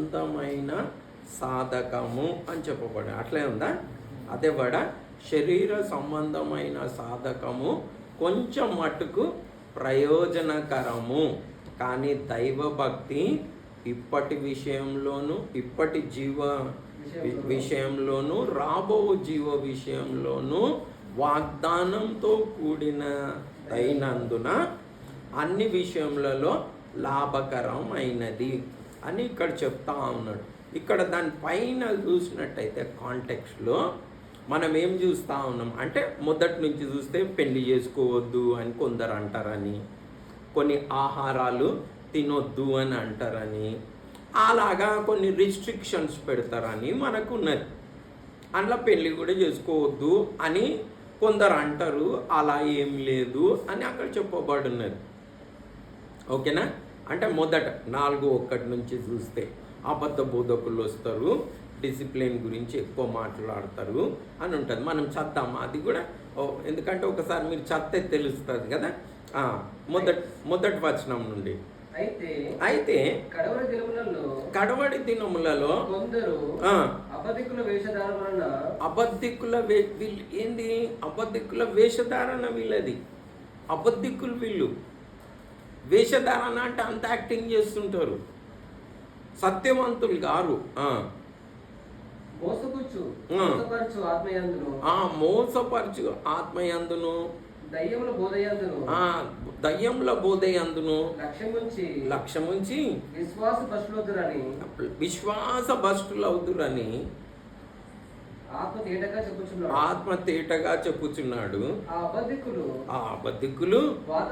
సంబంధమైన సాధకము అని చెప్పబడి అట్లే ఉందా? అదే వడ శరీర సంబంధమైన సాధకము కొంచెం మట్టుకు ప్రయోజనకరము, కానీ దైవభక్తి ఇప్పటి విషయంలోను, ఇప్పటి విషయంలోను, రాబో జీవ విషయంలోను వాగ్దానంతో కూడినదైనందున అన్ని విషయములలో లాభకరమైనది అని ఇక్కడ చెప్తా ఉన్నాడు. ఇక్కడ దాని పైన చూసినట్టయితే కాంటెక్స్ట్లో మనం ఏం చూస్తూ ఉన్నాం అంటే, మొదటి నుంచి చూస్తే పెళ్లి చేసుకోవద్దు అని కొందరు అంటారని, కొన్ని ఆహారాలు తినొద్దు అని అంటారని, అలాగా కొన్ని రిస్ట్రిక్షన్స్ పెడతారని మనకు ఉన్నది. అందులో పెళ్ళి కూడా చేసుకోవద్దు అని కొందరు అంటారు, అలా ఏం లేదు అని అక్కడ చెప్పబడున్నది. ఓకేనా? అంటే మొదట 4:1 నుంచి చూస్తే అబద్ధ బోధకులు వస్తారు, డిసిప్లిన్ గురించి ఎక్కువ మాట్లాడతారు అని ఉంటుంది. మనం చద్దాం అది కూడా, ఎందుకంటే ఒకసారి మీరు చస్తే తెలుస్తుంది కదా. మొదటి వచనం నుండి, అయితే కడవడి దినములలో కొందరు అబద్ధికుల వేషధారణ వీళ్ళది. అబద్ధికులు వీళ్ళు. వేషధారణ అంటే అంత యాక్టింగ్ చేస్తుంటారు, సత్యవంతులు గారు. మోసపరచు ఆత్మయందును దయ్యముల బోధయందును లక్ష్యముంచి విశ్వాస భ్రష్టులవుదురని ఆత్మ తేటగా చెప్పుచున్నాడు. ఆ అబద్ధికులు వాత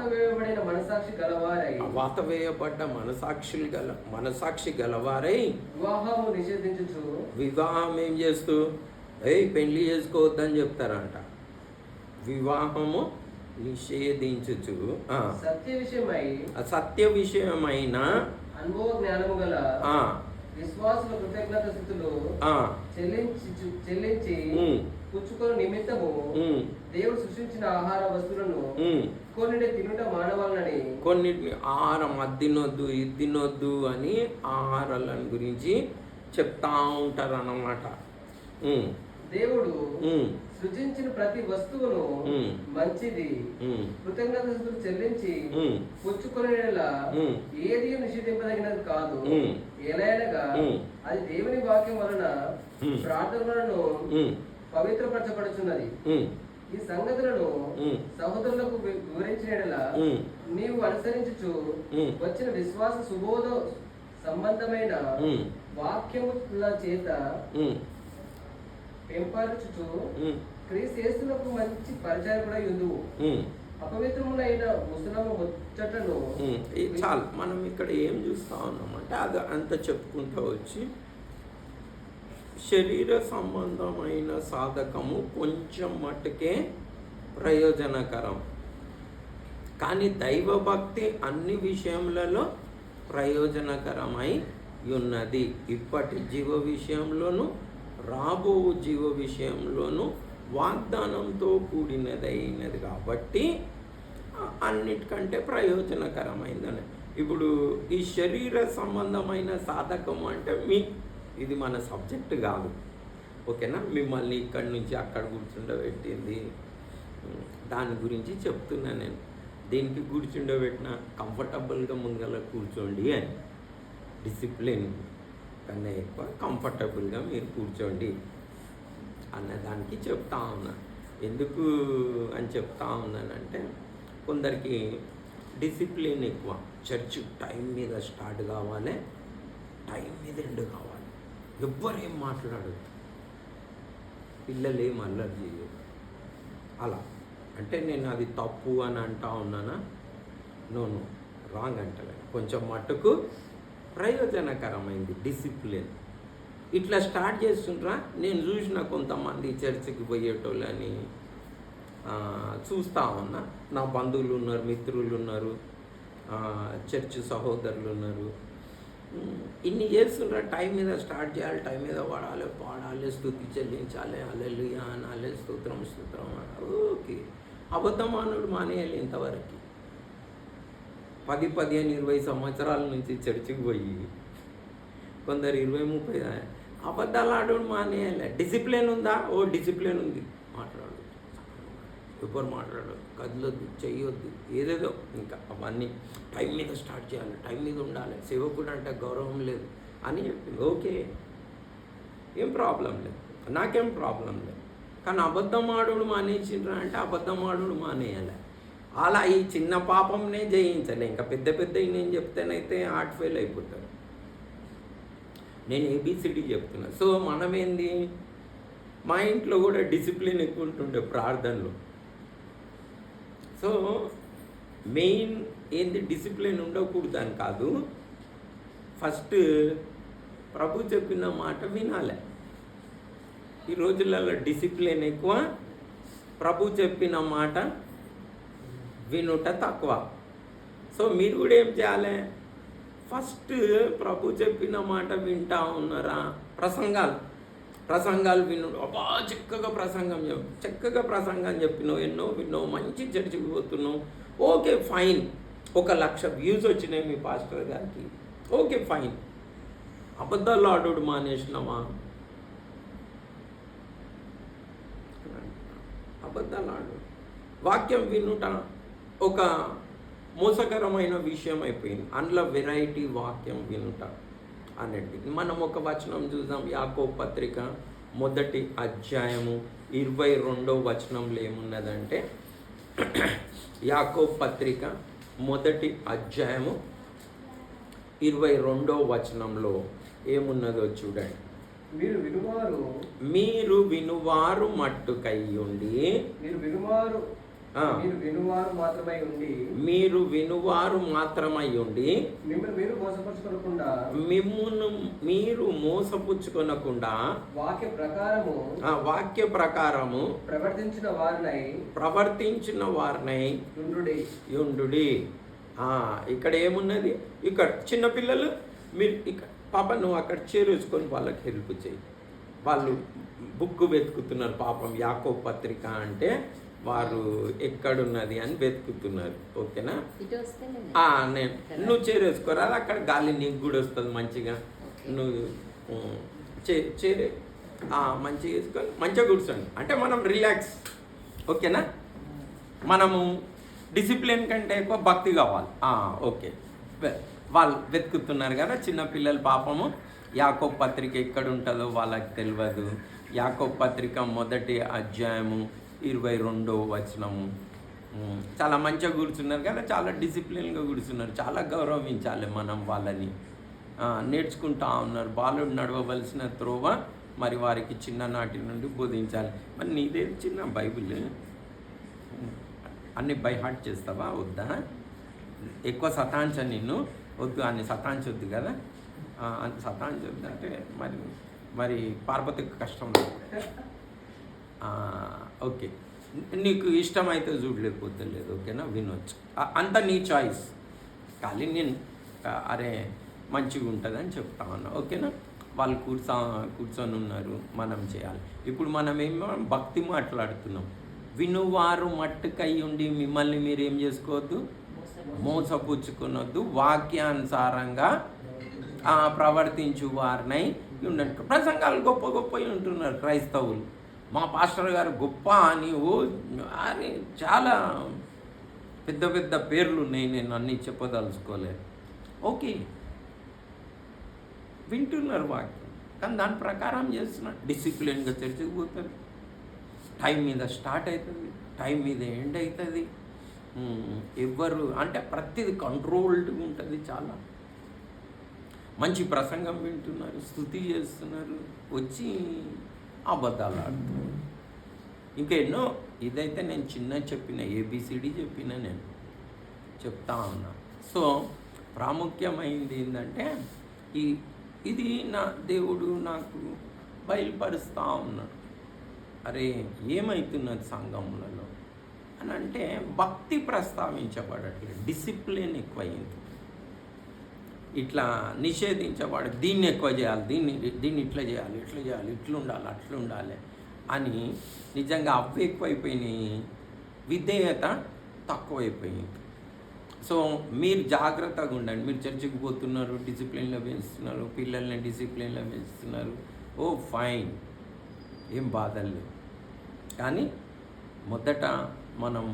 వేయబడ్డ మనసాక్షి గలవారై వివాహం ఏం చేస్తూ పెళ్లి చేసుకోవద్దని చెప్తారంట. వివాహము నిషేధించుచు సత్య విషయమైన అనుభవ జ్ఞానము గల విశ్వాసుల కృతజ్ఞత స్థితులు చెల్లించి పుచ్చుకొని నిమిత్తము దేవుడు సృష్టించిన ఆహార వస్తువులను కొన్నిటి తినుట మానవాలని, కొన్నిటిని ఆహారం అద్దినొద్దు ఇది తినొద్దు అని ఆహారాలను గురించి చెప్తా ఉంటారు అన్నమాట. దేవుడు సృజించిన ప్రతి వస్తువును మంచిది కృతజ్ఞత చెల్లించి పుచ్చుకునే ఏది నిషేధింపదగినది కాదు. ఎలాగనగా అది దేవుని వాక్యం వలన ప్రార్థనలను పవిత్రపరచబడుచున్నది. ఈ సంగతులను సహోదరులకు వివరించిన నీవు అనుసరించుచు వచ్చిన విశ్వాస సుబోధ సంబంధమైన వాక్యముల చేత పెంపరచుచు క్రీస్తునకు మంచి పరిచయం కూడా ఎందువు. అపవిత్రములైన ముసలము ముచ్చటను చాలు. మనం ఇక్కడ ఏం చూస్తా ఉన్నామంటే అది అంత చెప్పుకుంటూ వచ్చి, శరీర సంబంధమైన సాధకము కొంచెం మట్టుకే ప్రయోజనకరం, కానీ దైవభక్తి అన్ని విషయములలో ప్రయోజనకరమై ఉన్నది. ఇప్పటి జీవ విషయంలోనూ రాబో జీవ విషయంలోనూ వాగ్దానంతో కూడినదైనది కాబట్టి అన్నిటికంటే ప్రయోజనకరమైందని. ఇప్పుడు ఈ శరీర సంబంధమైన సాధకం అంటే ఇది మన సబ్జెక్ట్ కాదు, ఓకేనా? మిమ్మల్ని ఇక్కడి నుంచి అక్కడ కూర్చుండబెట్టింది, దాని గురించి చెప్తున్నా నేను. దీనికి కూర్చుండబెట్టిన కంఫర్టబుల్గా ముంగల కూర్చోండి అని, డిసిప్లిన్ కన్నా ఎక్కువ కంఫర్టబుల్గా మీరు కూర్చోండి అన్నదానికి చెప్తా ఉన్నా. ఎందుకు అని చెప్తా ఉన్నానంటే, కొందరికి డిసిప్లిన్ ఎక్కువ. చర్చ్ టైం మీద స్టార్ట్ కావాలి, టైం మీద ఎండ్ కావాలి, ఎవ్వరేం మాట్లాడదు, పిల్లలు ఏం అల్లరి చేయరు. అలా అంటే నేను అది తప్పు అని అంటా ఉన్నానా? నోను, రాంగ్ అంటలే. కొంచెం మట్టుకు ప్రయోజనకరమైంది డిసిప్లిన్. ఇట్లా స్టార్ట్ చేస్తుండ్రా. నేను చూసిన కొంతమంది చర్చికి పోయేటోళ్ళని చూస్తూ ఉన్నా. నా బంధువులు ఉన్నారు, మిత్రులు ఉన్నారు, చర్చ్ సహోదరులు ఉన్నారు. ఇన్ని చేస్తుండ్రా. టైం మీద స్టార్ట్ చేయాలి, టైం మీద పాడాలి, స్తుతి చెల్లించాలి, హల్లెలూయా అనాలి, స్తోత్రం ఓకే. అబద్ధమానుడు మానేయాలి ఇంతవరకు. 10, 15, 20 సంవత్సరాల నుంచి చర్చికి పోయి కొందరు 20-30 అబద్ధాలు ఆడడం మానేయాలి. డిసిప్లిన్ ఉందా? డిసిప్లిన్ ఉంది, మాట్లాడు, ఎవరు మాట్లాడదు, కదలొద్దు, చెయ్యొద్దు, ఏదేదో ఇంకా అవన్నీ టైం మీద స్టార్ట్ చేయాలి, టైం మీద ఉండాలి, సేవకుడు అంటే గౌరవం లేదు అని చెప్పింది. ఓకే, ఏం ప్రాబ్లం లేదు, నాకేం ప్రాబ్లం లేదు. కానీ అబద్ధం ఆడుడు మానేసిండ్రా అంటే అబద్ధం ఆడుడు మానేయాలి. అలా ఈ చిన్న పాపంనే జయించాలి. ఇంకా పెద్ద నేను చెప్తేనైతే హార్ట్ ఫెయిల్ అయిపోతారు. నేను ఏబిసిడి చెప్తున్నా. సో మనమేంది, మా ఇంట్లో కూడా డిసిప్లిన్ ఎక్కువ ఉంటుండే ప్రార్థనలు. సో మెయిన్ ఏంది, డిసిప్లిన్ ఉండకూడదు అని కాదు, ఫస్ట్ ప్రభు చెప్పిన మాట వినాలి. ఈ రోజులలో డిసిప్లిన్ ఎక్కువ, ప్రభు చెప్పిన మాట వినుట తక్కువ. సో మీరు కూడా ఏం చేయాలి, ఫస్ట్ ప్రభు చెప్పిన మాట వింటా ఉన్నారా? ప్రసంగాలు విను, అబ్బా చక్కగా ప్రసంగం చెప్పినావు, ఎన్నో విన్నావు, మంచి చర్చికి పోతున్నావు, ఓకే ఫైన్. 1,00,000 వ్యూస్ వచ్చినాయి మీ పాస్టర్ గారికి, ఓకే ఫైన్. అబద్ధాలు ఆడుడు మానేసినావా? అబద్ధాలు ఆడు. వాక్యం వినుట ఒక మోసకరమైన విషయం అయిపోయింది. అందులో వెరైటీ వాక్యం వినుట అనేది. మనం ఒక వచనం చూద్దాం. యాకోబు పత్రిక 1వ అధ్యాయము 22వ వచనంలో ఏమున్నదంటే, యాకోబు పత్రిక 1వ అధ్యాయము 22వ వచనంలో ఏమున్నదో చూడండి. మీరు వినువారు మట్టుకయ్యుండి, మీరు వినువారు మాత్రమై ఉండి మిమ్మును మీరు మోసపుచ్చుకొనకుండా వాక్య ప్రకారము ప్రవర్తించిన వారినై యుండుడి. ఇక్కడ ఏమున్నది, ఇక్కడ చిన్నపిల్లలు మీరు ఇక్కడ పాప నువ్వు అక్కడ చేరుచుకొని వాళ్ళకి హెల్ప్ చేయి. వాళ్ళు బుక్ వెతుకుతున్నారు పాపం. యాకోబు పత్రిక అంటే వారు ఎక్కడున్నది అని వెతుకుతున్నారు. ఓకేనా? నువ్వు చేరేసుకోరా, అక్కడ గాలి నీకు కూడా వస్తుంది మంచిగా. నువ్వు చేరే మంచిగా వేసుకొని మంచిగా కూర్చోండి. అంటే మనం రిలాక్స్. ఓకేనా? మనము డిసిప్లిన్ కంటే ఎక్కువ భక్తి కావాలి. ఓకే, వాళ్ళు వెతుకుతున్నారు కదా చిన్నపిల్లలు పాపము. యాకోబు పత్రిక ఎక్కడ ఉంటుందో వాళ్ళకి తెలియదు. యాకోబు పత్రిక 1వ అధ్యాయము 22వ వచనము. చాలా మంచిగా కూర్చున్నారు కదా, చాలా డిసిప్లిన్గా కూర్చున్నారు. చాలా గౌరవించాలి మనం వాళ్ళని. నేర్చుకుంటా ఉన్నారు. బాలుడు నడవవలసిన త్రోవ మరి వారికి చిన్ననాటి నుండి బోధించాలి. మరి నీదే చిన్న బైబిల్ అన్ని బై హార్ట్ చేస్తావా? వద్దా? ఎక్కువ సతాంచ నిన్ను వద్దు, అన్ని సతాంచొద్దు కదా. అంత సతాంచొద్దు అంటే మరి పార్వతికి కష్టం. ఓకే, నీకు ఇష్టమైతే చూడలేకపోతే లేదు. ఓకేనా? వినొచ్చు, అంత నీ చాయిస్. కానీ నేను అరే మంచిగా ఉంటుందని చెప్తా ఉన్నా. ఓకేనా? వాళ్ళు కూర్చొని ఉన్నారు, మనం చేయాలి. ఇప్పుడు మనం ఏమో భక్తి మాట్లాడుతున్నాం. వినువారు మట్టుకై ఉండి మిమ్మల్ని మీరు ఏం చేసుకోవద్దు, మోసపుచ్చుకునొద్దు, వాక్యానుసారంగా ప్రవర్తించు వారినై ఉండండి. ప్రసంగాలు గొప్ప ఉంటున్నారు క్రైస్తవులు. మా పాస్టర్ గారు గొప్ప అని అని చాలా పెద్ద పేర్లు ఉన్నాయి. నేను అన్నీ చెప్పదలుచుకోలేదు. ఓకే, వింటున్నారు వాక్యం, కానీ దాని ప్రకారం చేస్తున్నారు. డిసిప్లిన్గా చర్చకు పోతారు. టైం మీద స్టార్ట్ అవుతుంది, టైం మీద ఎండ్ అవుతుంది. ఎవ్వరు అంటే ప్రతిది కంట్రోల్డ్గా ఉంటుంది. చాలా మంచి ప్రసంగం వింటున్నారు, స్తుతి చేస్తున్నారు, వచ్చి అబద్ధాలు ఆడుతున్నారు. ఇంకా ఎన్నో. ఇదైతే నేను చిన్న చెప్పిన ఏబిసిడి చెప్పిన, నేను చెప్తా ఉన్నా. సో ప్రాముఖ్యమైంది ఏంటంటే ఇది నా దేవుడు నాకు బయలుపరుస్తూ ఉన్నాడు. అరే ఏమవుతున్నది సంఘములలో అని అంటే భక్తి ప్రస్తావించబడట్లేదు, డిసిప్లిన్ ఎక్కువైంది. ఇట్లా నిషేధించబడి దీన్ని ఎక్కువ చేయాలి, దీన్ని ఇట్లా చేయాలి, ఇట్లా ఉండాలి, అట్లా ఉండాలి అని నిజంగా అవి ఎక్కువైపోయినాయి, విధేయత తక్కువైపోయింది. సో మీరు జాగ్రత్తగా ఉండండి. మీరు చర్చికి పోతున్నారు, డిసిప్లిన్లో పెంచుతున్నారు, పిల్లల్ని డిసిప్లిన్లో పెంచుతున్నారు, ఓ ఫైన్, ఏం బాధలు లేవు. కానీ మొదట మనం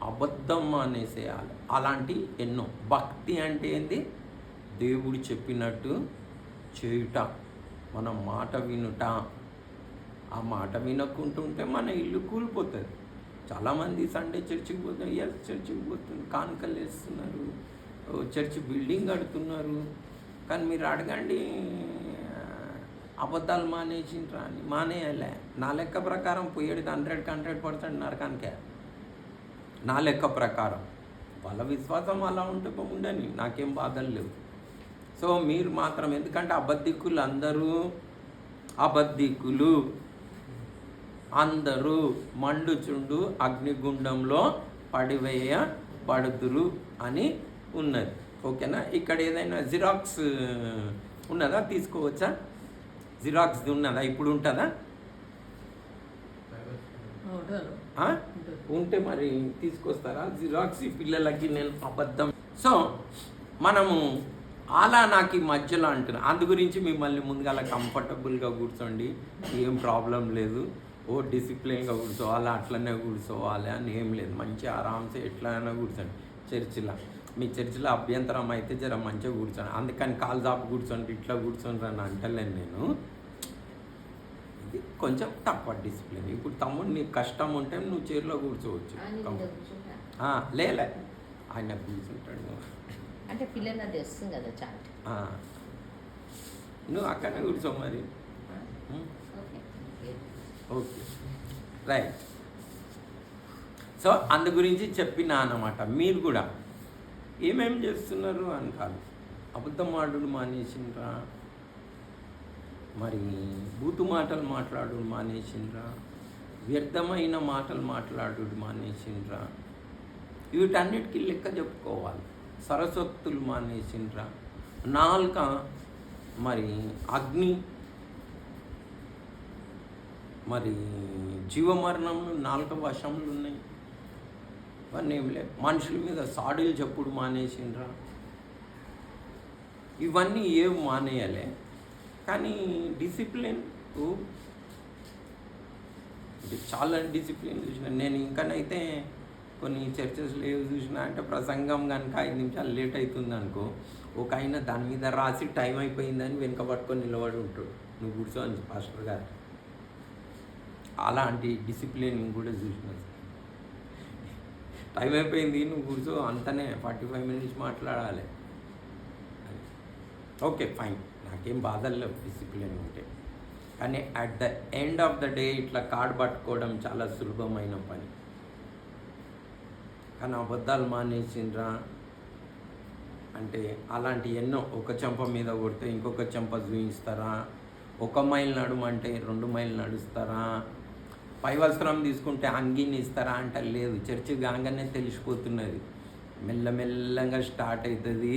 అబద్ధం అనేసేయాలి. అలాంటి ఎన్నో. భక్తి అంటే ఏంది? దేవుడు చెప్పినట్టు చేయుట, మనం మాట వినుట. ఆ మాట వినకుంటుంటే మన ఇల్లు కూలిపోతుంది. చాలామంది సండే చర్చికి పోతున్నారు, చర్చికి పోతున్నారు, కానుకలు వేస్తున్నారు, చర్చి బిల్డింగ్ కడుతున్నారు. కానీ మీరు అడగండి, అబద్ధాలు మానేసిండ్రా అని. మానేయాలే. నా లెక్క ప్రకారం పోయేది 100% నరకానికే. నా లెక్క ప్రకారం వాళ్ళ విశ్వాసం అలా ఉంటే ఉండని, నాకేం బాధలు లేవు. సో మీరు మాత్రం, ఎందుకంటే అబద్ధికులు అందరూ మండుచుండు అగ్నిగుండంలో పడివేయబడుదురు అని ఉన్నది. ఓకేనా? ఇక్కడ ఏదైనా జిరాక్స్ ఉన్నదా? తీసుకోవచ్చా? జిరాక్స్ది ఉన్నదా? ఇప్పుడు ఉంటుందా? ఉంటే మరి తీసుకొస్తారా జిరాక్స్? ఈ పిల్లలకి నేను అబద్ధం. సో మనము అలా నాకు ఈ మధ్యలో అంటున్నా. అందు గురించి మిమ్మల్ని ముందుగా అలా కంఫర్టబుల్గా కూర్చోండి, ఏం ప్రాబ్లం లేదు, ఓ డిసిప్లిన్గా కూర్చోవాలి, అట్లనే కూర్చోవాలి అని ఏం లేదు. మంచి ఆరామ్సే ఎట్లయినా కూర్చోండి. చర్చిలో మీ చర్చిలో అభ్యంతరం అయితే జర మంచిగా కూర్చోండి. అందుకని కాలు దాపు కూర్చోండి, ఇట్లా కూర్చోండి అని అంటలేను నేను. ఇది కొంచెం తక్కువ డిసిప్లిన్. ఇప్పుడు తమ్ముడు నీకు కష్టం ఉంటే నువ్వు చైర్లో కూర్చోవచ్చు. లేలే, ఆయన కూర్చుంటాడు. అంటే పిల్లలు అది వస్తుంది కదా చాట్. నువ్వు అక్కడనే కూర్చో మరి. Okay, right. సో అందు గురించి చెప్పినా అన్నమాట. మీరు కూడా ఏమేం చేస్తున్నారు అని కాదు, అబద్ధం ఆడుడు మానేసిండ్రా, మరి బూతు మాటలు మాట్లాడు మానేసిండ్రా, వ్యర్థమైన మాటలు మాట్లాడు మానేసిండ్రా, వీటన్నిటికీ లెక్క చెప్పుకోవాలి. సరస్వత్తులు మానేసిండ్రా, నాలుక మరి అగ్ని, మరి జీవమరణంలో నాలుక వశములు ఉన్నాయి. ఇవన్నీ ఏం లేదు. మనుషుల మీద సాడులు చెప్పుడు మానేసిండ్రా. ఇవన్నీ ఏం మానేయాలి. కానీ డిసిప్లిన్ చాలా డిసిప్లిన్ చూసిన నేను. ఇంకనైతే కొన్ని చర్చెస్లో ఏవి చూసినా అంటే ప్రసంగం కనుక 5 నిమిషాలు లేట్ అవుతుంది అనుకో, ఒక ఆయన దాని మీద రాసి టైం అయిపోయిందని వెనుక పట్టుకొని నిలబడి ఉంటాడు, నువ్వు కూర్చో అని పాస్టర్ గారు. అలాంటి డిసిప్లిన్ కూడా చూసిన. టైం అయిపోయింది, నువ్వు కూర్చో, అంతనే 45 మినిట్స్ మాట్లాడాలి. ఓకే ఫైన్, నాకేం బాధలు లేవు డిసిప్లిన్ ఉంటే. కానీ at the end of the day ఇట్లా కార్డు పట్టుకోవడం చాలా సులభమైన పని. కానీ అబద్ధాలు మానేసిండ్రా అంటే అలాంటి ఎన్నో. ఒక చెంప మీద కొడితే ఇంకొక చెంప చూపిస్తారా, 1 మైల్ నడుమంటే 2 మైళ్ళు నడుస్తారా, పై వస్త్రం తీసుకుంటే అంగీని ఇస్తారా అంటే లేదు. చర్చి కాగానే తెలిసిపోతున్నది, మెల్లమెల్లగా స్టార్ట్ అవుతుంది.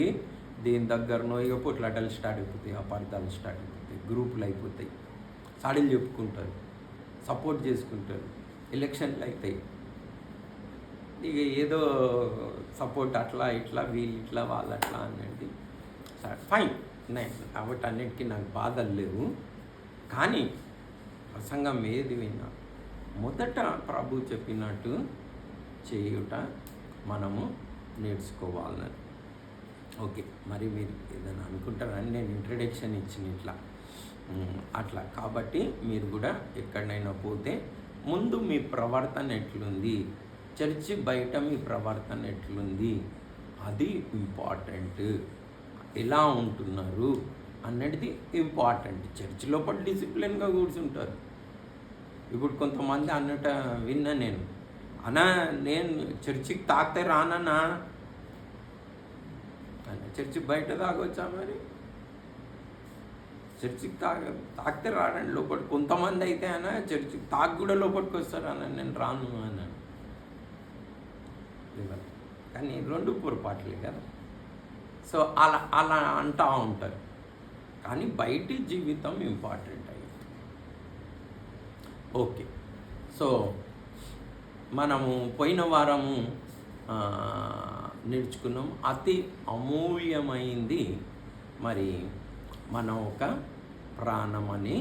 దీని దగ్గరనో ఇక పొట్లాటలు స్టార్ట్ అయిపోతాయి, అపార్థాలు స్టార్ట్ అయిపోతాయి, గ్రూపులు అయిపోతాయి, సాడీలు చెప్పుకుంటారు, సపోర్ట్ చేసుకుంటారు, ఎలక్షన్లు అవుతాయి. ఇక ఏదో సపోర్ట్ అట్లా ఇట్లా, వీళ్ళు ఇట్లా వాళ్ళు అట్లా అనేది ఫైన్. కాబట్టి అన్నిటికీ నాకు బాధలు లేవు. కానీ ప్రసంగం ఏది విన్నా మొదట ప్రభు చెప్పినట్టు చేయుట మనము నేర్చుకోవాలని. ఓకే, మరి మీరు ఏదైనా అనుకుంటారని నేను ఇంట్రడక్షన్ ఇచ్చిన ఇట్లా అట్లా. కాబట్టి మీరు కూడా ఎక్కడైనా పోతే ముందు మీ ప్రవర్తన ఎట్లుంది, చర్చి బయట మీ ప్రవర్తన ఎట్లుంది, అది ఇంపార్టెంట్. ఎలా ఉంటున్నారు అన్నది ఇంపార్టెంట్. చర్చి లోపల డిసిప్లిన్గా కూర్చుంటారు. ఇప్పుడు కొంతమంది అన్నట్టు విన్నా నేను, అన్నా నేను చర్చికి తాగితే రానన్నా, చర్చి బయట తాగొచ్చా? మరి చర్చికి తాగితే రానండి లోపలికి. కొంతమంది అయితే అన్న చర్చికి తాగి కూడా లోపలికి వస్తారు అన్న, నేను రాను అన్నాను. కానీ 2 పొరపాట్లే కదా. సో అలా అలా అంటూ ఉంటారు. కానీ బయటి జీవితం ఇంపార్టెంట్ అయ్యింది. ఓకే, సో మనము పోయిన వారము నేర్చుకున్నాం. అతి అమూల్యమైంది మరి మనం ఒక ప్రాణం అని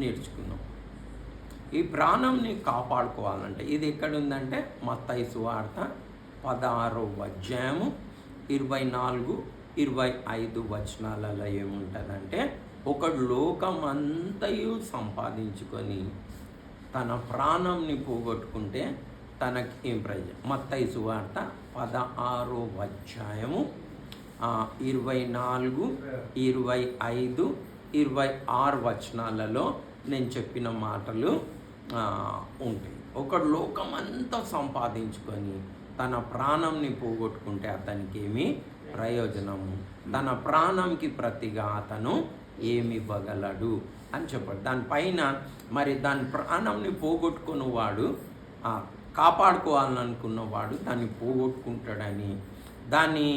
నేర్చుకున్నాం. ఈ ప్రాణంని కాపాడుకోవాలంటే ఇది ఎక్కడుందంటే మత్తయి సువార్త 16వ అధ్యాయము 24-25 వచనాలలో ఏముంటుందంటే, ఒకడు లోకమంతయు సంపాదించుకొని తన ప్రాణంని పోగొట్టుకుంటే తనకి ఏం ప్రయోజనం. మత్తయి సువార్త 16వ అధ్యాయము 24, 25, 26 వచనాలలో నేను చెప్పిన మాటలు ఉంటాయి. ఒకడు లోకమంతా సంపాదించుకొని తన ప్రాణంని పోగొట్టుకుంటే అతనికి ఏమి ప్రయోజనము, తన ప్రాణంకి ప్రతిగా అతను ఏమి ఇవ్వగలడు అని చెప్పాడు. దానిపైన మరి దాని ప్రాణంని పోగొట్టుకున్నవాడు, కాపాడుకోవాలనుకున్నవాడు దాన్ని పోగొట్టుకుంటాడని, దాన్ని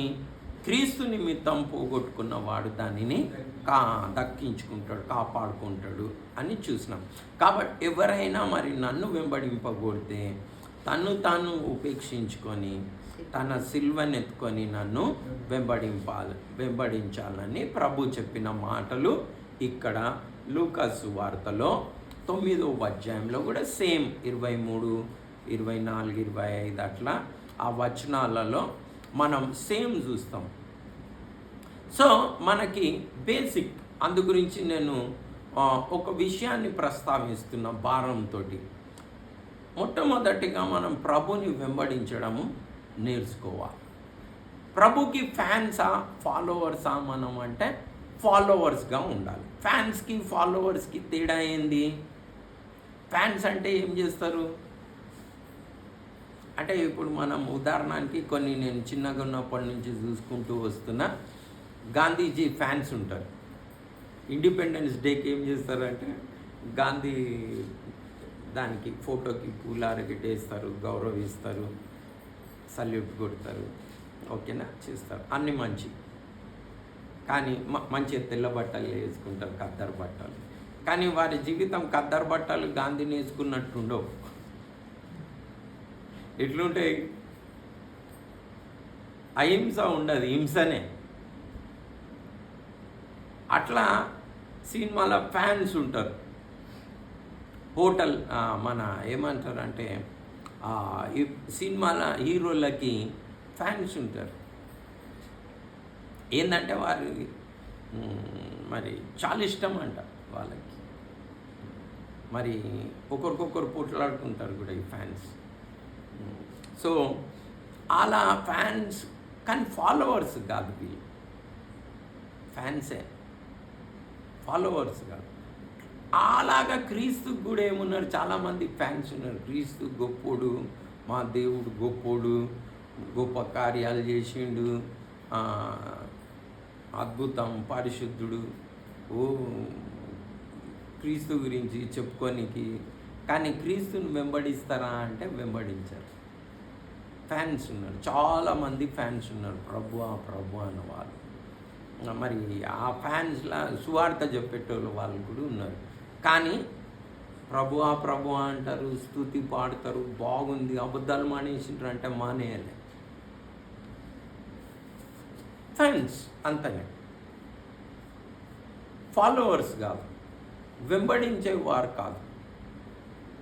క్రీస్తు నిమిత్తం పోగొట్టుకున్నవాడు దానిని దక్కించుకుంటాడు, కాపాడుకుంటాడు అని చూసినాం. కాబట్టి ఎవరైనా మరి నన్ను వెంబడింపగొడితే తాను ఉపేక్షించుకొని తన సిల్వను ఎత్తుకొని నన్ను వెంబడించాలని ప్రభు చెప్పిన మాటలు ఇక్కడ లూకాసు వార్తలో 9వ అధ్యాయంలో కూడా సేమ్ 23, 24, 25 అట్లా ఆ వచనాలలో మనం సేమ్ చూస్తాం. సో మనకి బేసిక్ అందు గురించి నేను ఒక విషయాన్ని ప్రస్తావిస్తున్న భారంతో, మొట్టమొదటిగా మనం ప్రభుని వెంబడించడము నేర్చుకోవాలి. ప్రభుకి ఫ్యాన్సా ఫాలోవర్సా మనం అంటే ఫాలోవర్స్గా ఉండాలి. ఫ్యాన్స్కి ఫాలోవర్స్కి తేడా ఏంది? ఫ్యాన్స్ అంటే ఏం చేస్తారు అంటే, ఇప్పుడు మనం ఉదాహరణకి కొన్ని నేను చిన్నగా ఉన్నప్పటి నుంచి చూసుకుంటూ వస్తున్నా, గాంధీజీ ఫ్యాన్స్ ఉంటారు. ఇండిపెండెన్స్ డేకి ఏం చేస్తారంటే గాంధీ దానికి ఫోటోకి పూలారగిటేస్తారు, గౌరవిస్తారు, సల్యూట్ కొడతారు, ఓకేనా, చేస్తారు, అన్నీ మంచి. కానీ మంచి తెల్ల బట్టలు వేసుకుంటారు, ఖద్దరు బట్టలు. కానీ వారి జీవితం ఖద్దరు బట్టలు గాంధీని వేసుకున్నట్టుండవు. ఎట్లుంటాయి? అహింస ఉండదు, హింసనే. అట్లా సినిమాలో ఫ్యాన్స్ ఉంటారు. హోటల్ మన ఏమంటారు అంటే ఈ సినిమాల హీరోలకి ఫ్యాన్స్ ఉంటారు. ఏంటంటే వారు మరి చాలా ఇష్టం అంట వాళ్ళకి. మరి ఒకరికొకరు పోట్లాడుకుంటారు కూడా ఈ ఫ్యాన్స్. సో అలా ఫ్యాన్స్, కానీ ఫాలోవర్స్ కాదు వీళ్ళు. ఫ్యాన్సే, ఫాలోవర్స్ కాదు. అలాగా క్రీస్తుకు కూడా ఏమున్నారు, చాలామంది ఫ్యాన్స్ ఉన్నారు. క్రీస్తు గొప్పోడు, మా దేవుడు గొప్పోడు, గొప్ప కార్యాలు చేసిండు, అద్భుతం, పరిశుద్ధుడు, క్రీస్తు గురించి చెప్పుకోనికి. కానీ క్రీస్తుని వెంబడిస్తారా అంటే వెంబడించారు. ఫ్యాన్స్ ఉన్నారు, చాలామంది ఫ్యాన్స్ ఉన్నారు, ప్రభు అన్న వాళ్ళు. మరి ఆ ఫ్యాన్స్లా సువార్త చెప్పేటోళ్ళు వాళ్ళు కూడా ఉన్నారు. కానీ ప్రభు అంటారు, స్తుతి పాడతారు, బాగుంది, అబద్ధాలు మానేసింటారు అంటే మానేయాలి. ఫ్యాన్స్ అంతనే, ఫాలోవర్స్ కాదు, వెంబడించేవారు కాదు.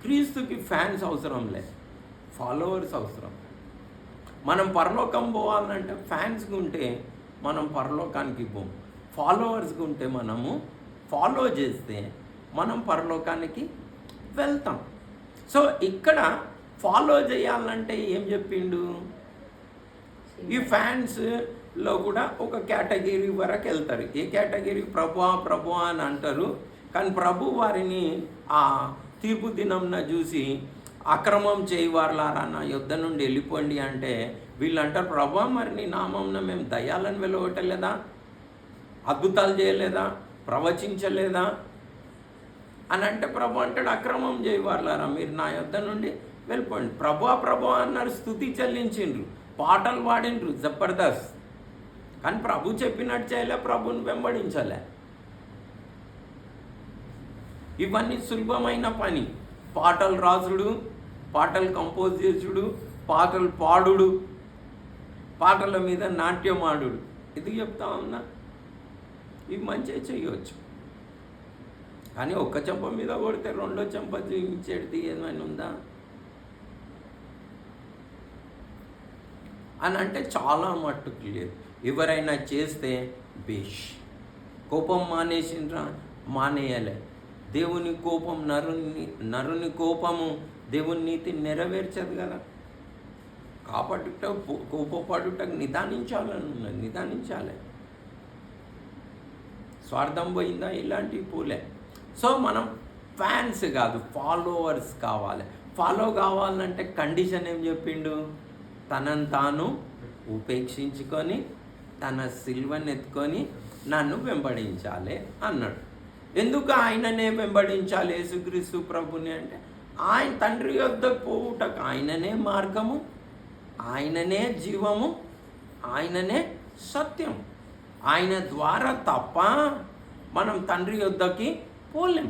క్రీస్తుకి ఫ్యాన్స్ అవసరం లేదు, ఫాలోవర్స్ అవసరం. మనం పరలోకం పోవాలంటే ఫ్యాన్స్గా ఉంటే మనం పరలోకానికి పోం. ఫాలోవర్స్గా ఉంటే మనము ఫాలో చేస్తే మనం పరలోకానికి వెళ్తాం. సో ఇక్కడ ఫాలో చేయాలంటే ఏం చెప్పిండు? ఈ ఫ్యాన్స్లో కూడా ఒక కేటగిరీ వరకు వెళ్తారు. ఏ కేటగిరీ? ప్రభు అని అంటారు. కానీ ప్రభు వారిని ఆ తీర్పు దినంన చూసి అక్రమం చేయవారులారా నా యుద్ధ నుండి వెళ్ళిపోండి అంటే వీళ్ళు అంటారు, ప్రభు మరి నీ నామంన మేము దయ్యాలను వెలువట్టలేదా, అద్భుతాలు చేయలేదా, ప్రవచించలేదా అని అంటే ప్రభు అంటాడు, అక్రమం చేయవారులారా మీరు నా యుద్ధ నుండి వెళ్ళిపోండి. ప్రభు అన్నారు, స్తుతి చెల్లించిండ్రు, పాటలు పాడిండ్రు, జబర్దస్త్. కానీ ప్రభు చెప్పినట్టు చేయలే, ప్రభుని వెంబడించలే. ఇవన్నీ సులభమైన పని. పాటలు రాసుడు, పాటలు కంపోజ్ చేసుడు, పాటలు పాడుడు, పాటల మీద నాట్యమాడుడు. ఇది చెప్తా ఉన్నా, ఇవి మంచిగా చేయవచ్చు. కానీ ఒక్క చెంప మీద కొడితే రెండో చెంప చూపించేది ఏమైనా ఉందా అని అంటే చాలా మట్టుకు లేదు. ఎవరైనా చేస్తే బేష్. కోపం మానేసిండ్రా, మానేయాలి. దేవుని కోపం నరుని కోపము దేవుని నీతి నెరవేర్చదు కదా. కాపాడుట కోపపడుటకు నిదానించాలని ఉన్నది, నిదానించాలి. స్వార్థం పోయిందా, ఇలాంటివి పోలే. సో మనం ఫ్యాన్స్ కాదు, ఫాలోవర్స్ కావాలి. ఫాలో కావాలంటే కండిషన్ ఏం చెప్పిండు? తనను తాను ఉపేక్షించుకొని తన సిల్వను ఎత్తుకొని నన్ను వెంబడించాలి అన్నాడు. ఎందుకు ఆయననే వెంబడించాలి యేసుక్రీస్తు ప్రభుని అంటే, ఆయన తండ్రి యొద్దకు పోవుటకు ఆయననే మార్గము, ఆయననే జీవము, ఆయననే సత్యం. ఆయన ద్వారా తప్ప మనం తండ్రి యొద్దకి పోలేం.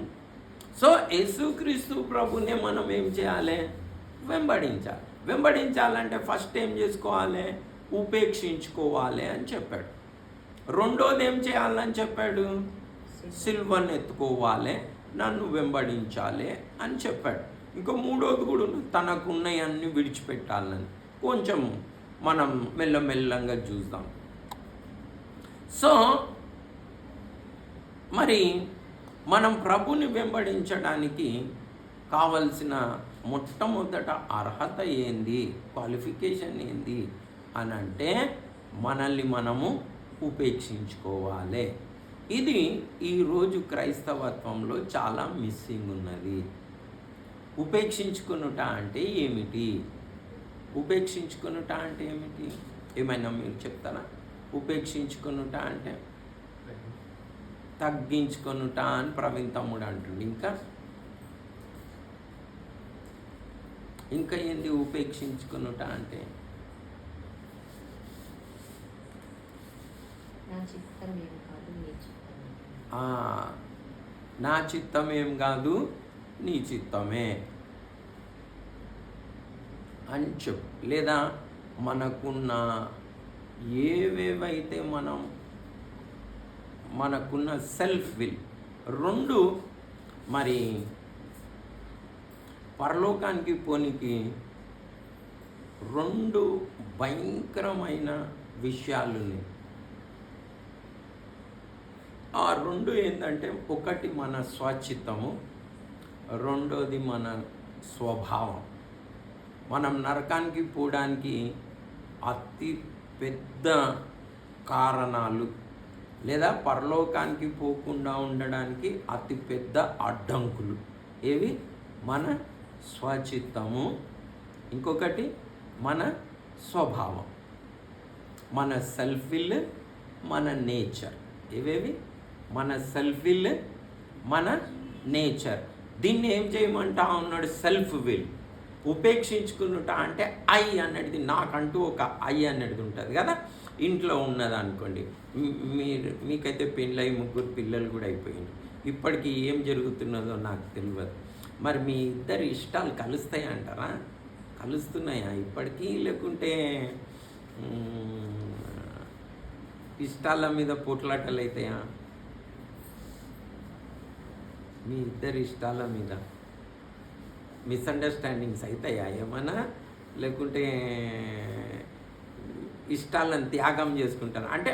సో యేసుక్రీస్తు ప్రభునే మనం ఏం చేయాలి? వెంబడించాలి. వెంబడించాలంటే ఫస్ట్ ఏం చేసుకోవాలి? ఉపేక్షించుకోవాలి అని చెప్పాడు. రెండోది ఏం చేయాలని చెప్పాడు? సిల్వను ఎత్తుకోవాలి, నన్ను వెంబడించాలి అని చెప్పాడు. ఇంకా మూడోది కూడా తనకున్నవన్నీ విడిచిపెట్టాలని. కొంచెం మనం మెల్లమెల్లంగా చూద్దాం. సో మరి మనం ప్రభుని వెంబడించడానికి కావలసిన మొట్టమొదట అర్హత ఏంది, క్వాలిఫికేషన్ ఏంది అని అంటే, మనల్ని మనము ఉపేక్షించుకోవాలి. ఇది ఈరోజు క్రైస్తవత్వంలో చాలా మిస్సింగ్ ఉన్నది. ఉపేక్షించుకునుట అంటే ఏమిటి? ఉపేక్షించుకునుట అంటే ఏమిటి? ఏమైనా మీరు చెప్తారా? ఉపేక్షించుకునుట అంటే తగ్గించుకొనుట అని ప్రవీణ్ తమ్ముడు అంటుండు. ఇంకా ఏంది ఉపేక్షించుకొనుట అంటే? నా చిత్తం ఏం కాదు నీ చిత్తమే అని చెప్పు. లేదా మనకున్న ఏవేవైతే మనకున్న సెల్ఫ్ విల్ రెండు మరి పరలోకానికి పోనీకి రెండు భయంకరమైన విషయాలు ఉన్నాయి. ఆ రెండు ఏంటంటే, ఒకటి మన స్వచిత్తము, రెండోది మన స్వభావం. మనం నరకానికి పోవడానికి అతి పెద్ద కారణాలు, లేదా పరలోకానికి పోకుండా ఉండడానికి అతి పెద్ద అడ్డంకులు ఏవి? మన స్వచిత్తము, ఇంకొకటి మన స్వభావం, మన సెల్ఫ్ విల్, మన నేచర్. ఏవేవి? మన సెల్ఫ్ విల్, మన నేచర్. దీన్ని ఏం చేయమంటా ఉన్నాడు? Self will. ఉపేక్షించుకున్నట అంటే ఐ అనేది, నాకంటూ ఒక ఐ అనేది ఉంటుంది కదా. ఇంట్లో ఉన్నది అనుకోండి, మీకైతే పెళ్ళై 3 పిల్లలు కూడా అయిపోయింది. ఇప్పటికీ ఏం జరుగుతున్నదో నాకు తెలియదు. మరి మీ ఇద్దరు ఇష్టాలు కలుస్తాయి అంటారా? కలుస్తున్నాయా ఇప్పటికీ? లేకుంటే ఇష్టాల మీద పోట్లాటలు అవుతాయా? మీ ఇద్దరి ఇష్టాల మీద మిస్అండర్స్టాండింగ్స్ అవుతాయా ఏమన్నా? లేకుంటే ఇష్టాలను త్యాగం చేసుకుంటారు అంటే,